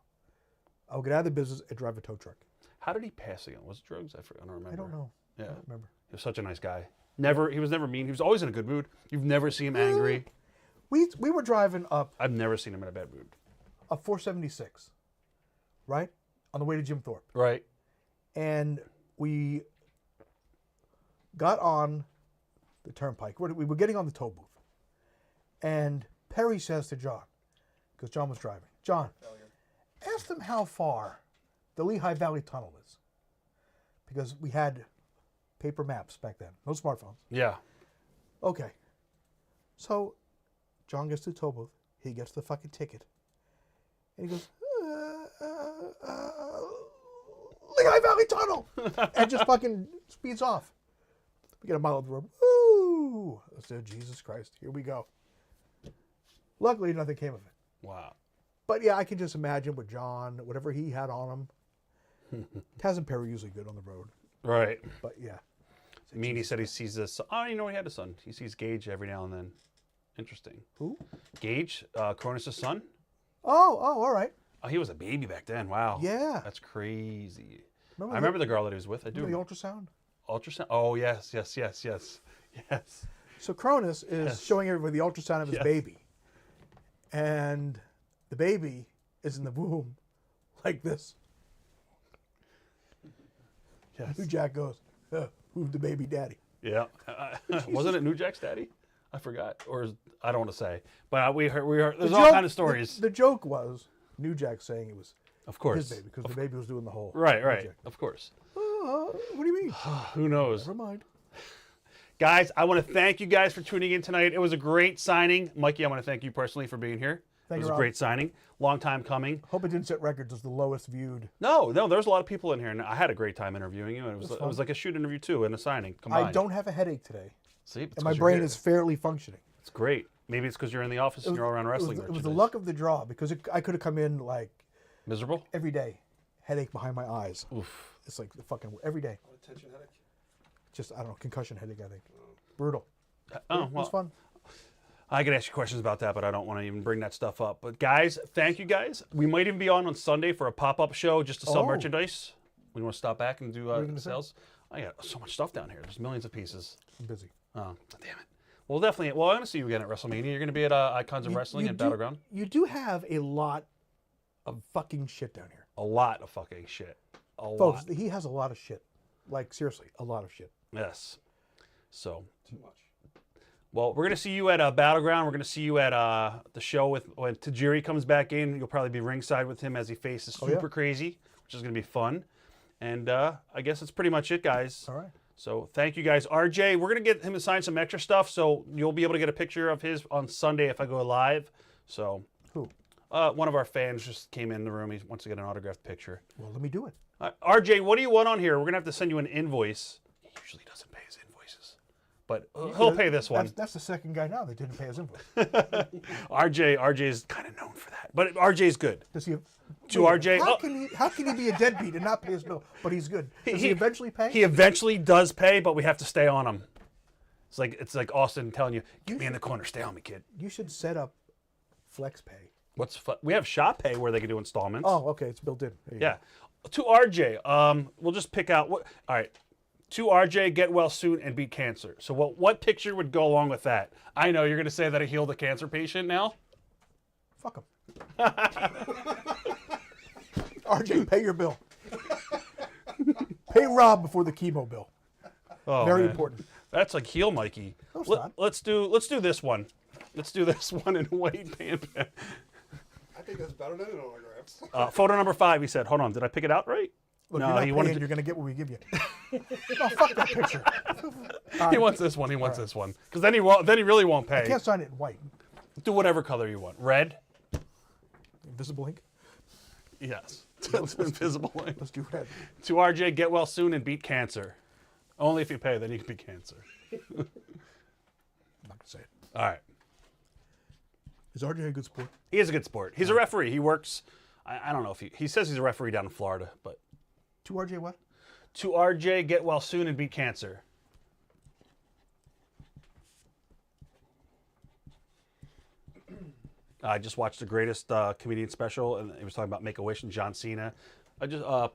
I'll get out of the business and drive a tow truck. How did he pass again? Was it drugs? I don't remember. I don't know. Yeah. I don't remember. He was such a nice guy. Never. He was never mean. He was always in a good mood. You've never seen him angry. We were driving up I've never seen him in a bad mood. 476, right? On the way to Jim Thorpe. Right. And we got on the turnpike. We were getting on the toll booth. And Perry says to John, because John was driving, John, ask them how far the Lehigh Valley Tunnel is. Because we had paper maps back then. No smartphones. Yeah. Okay. So John gets to the toll booth. He gets the fucking ticket. And he goes, Lehigh Valley Tunnel! And just fucking speeds off. We get a mile of the road. Woo! I said, Jesus Christ, here we go. Luckily, nothing came of it. Wow. But yeah, I can just imagine with John, whatever he had on him. Taz and Perry are usually good on the road. Right. But yeah. Meany said he sees this. Oh, you know he had a son. He sees Gage every now and then. Interesting. Who? Gage, Cronus' son. Oh, all right. Oh, he was a baby back then. Wow. Yeah. That's crazy. I Remember remember the girl that he was with. I do. the ultrasound? Ultrasound. Oh yes. So Cronus is showing everybody the ultrasound of his baby. And the baby is in the womb like this. Yes. New Jack goes, who's the baby daddy? Yeah. Wasn't it New Jack's daddy? I forgot. Or I don't want to say. But we heard. There's all kind of stories. The joke was New Jack saying it was Of course. his baby because the baby was doing the whole. Right. project. Of course. What do you mean? Who knows? Never mind. Guys, I want to thank you guys for tuning in tonight. It was a great signing. Mikey, I want to thank you personally for being here. Thank It was you, a Rob. great signing. Long time coming. Hope it didn't set records as the lowest viewed. No, there's a lot of people in here, and I had a great time interviewing you. And it That's was fun. like a shoot interview too, and a signing combined. I don't have a headache today, See, it's and my 'cause you're brain here. is fairly functioning. It's great. Maybe it's because you're in the office and you're all around wrestling. It was the luck of the draw because I could have come in like Miserable. every day, headache behind my eyes. Oof. It's like the fucking every day. Tension headache. Just I don't know, concussion headache. I think brutal. Oh It was well. fun. I could ask you questions about that, but I don't want to even bring that stuff up. But guys, thank you guys. We might even be on Sunday for a pop-up show just to sell Oh. merchandise. We want to stop back and do are you gonna say? sales. I got so much stuff down here. There's millions of pieces. I'm busy. Oh, damn it. Well, definitely. Well, I'm going to see you again at WrestleMania. You're going to be at Icons of Wrestling and Battleground. You do have a lot of fucking shit down here, A lot of fucking shit. A folks. lot. He has a lot of shit. Like seriously, a lot of shit. Yes. So, Too much. well, we're going to see you at Battleground. We're going to see you at the show when Tajiri comes back in. You'll probably be ringside with him as he faces Oh, yeah. Super Crazy, which is going to be fun. And I guess that's pretty much it, guys. All right. So thank you, guys. RJ, we're going to get him to sign some extra stuff, so you'll be able to get a picture of his on Sunday if I go live. So Who? one of our fans just came in the room. He wants to get an autographed picture. Well, let me do it. RJ, what do you want on here? We're going to have to send you an invoice. He usually doesn't pay his invoices, but he'll pay this one. That's the second guy now that didn't pay his invoice. RJ is kind of known for that, but RJ's good. Does he? To wait, RJ, How can he be a deadbeat and not pay his bill? But he's good. Does he eventually pay? He eventually does pay, but we have to stay on him. It's like Austin telling you, "Get me in the corner, stay on me, kid." You should set up flex pay. We have shop pay where they can do installments. Oh, okay, it's built in. There you Yeah. To RJ, we'll just pick out what. All right. To RJ, get well soon and beat cancer. So what picture would go along with that? I know you're going to say that I healed a cancer patient now. go. Fuck him. RJ, pay your bill. Pay Rob before the chemo bill. Oh, Very man. important. That's like heal Mikey. No, it's not. Let's do this one. Let's do this one in white pants. I think that's better than an autographs. Photo number 5. He said, "Hold on, did I pick it out right?" Look, No, you're not he paying, wanted to- you're going to get what we give you. No, fuck that picture. He wants this one. He wants this one because then he won't. Then he really won't pay. Can't sign it in white. Do whatever color you want. Red. Invisible ink. Yes. It's invisible. Let's do red. To RJ, get well soon and beat cancer. Only if you pay, then you can beat cancer. I'm not going to say it. All right. Is RJ a good sport? He is a good sport. He's a referee. He works. I don't know if he says he's a referee down in Florida, but To RJ what? to RJ, get well soon and beat cancer. I just watched the greatest comedian special, and he was talking about Make a Wish and John Cena.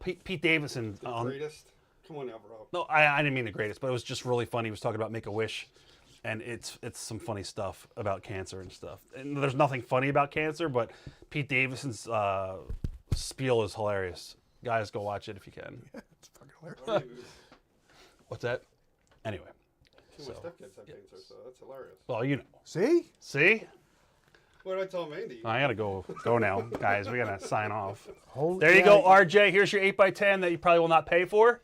Pete Davidson. The greatest. Come on now, bro. No, I didn't mean the greatest, but it was just really funny. He was talking about Make-A-Wish, and it's some funny stuff about cancer and stuff. And there's nothing funny about cancer, but Pete Davidson's spiel is hilarious. Guys, go watch it if you can. It's fucking hilarious. I mean, What's that? Anyway. two of my stepkids have cancer, so that's hilarious. Well, you know. See? See? What did I tell Mandy? I gotta go now, guys. We gotta sign off. Holy, There you go, RJ. Here's your 8x10 that you probably will not pay for.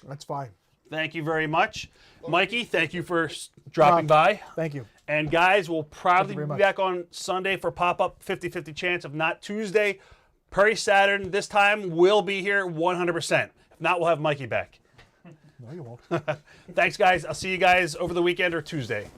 That's fine. Thank you very much. Mikey, thank you for dropping by. Thank you. And guys, we'll probably very be much. back on Sunday for pop-up 50-50 chance. If not Tuesday, Perry Saturn this time will be here 100%. If not, we'll have Mikey back. No, you won't. Thanks, guys. I'll see you guys over the weekend or Tuesday.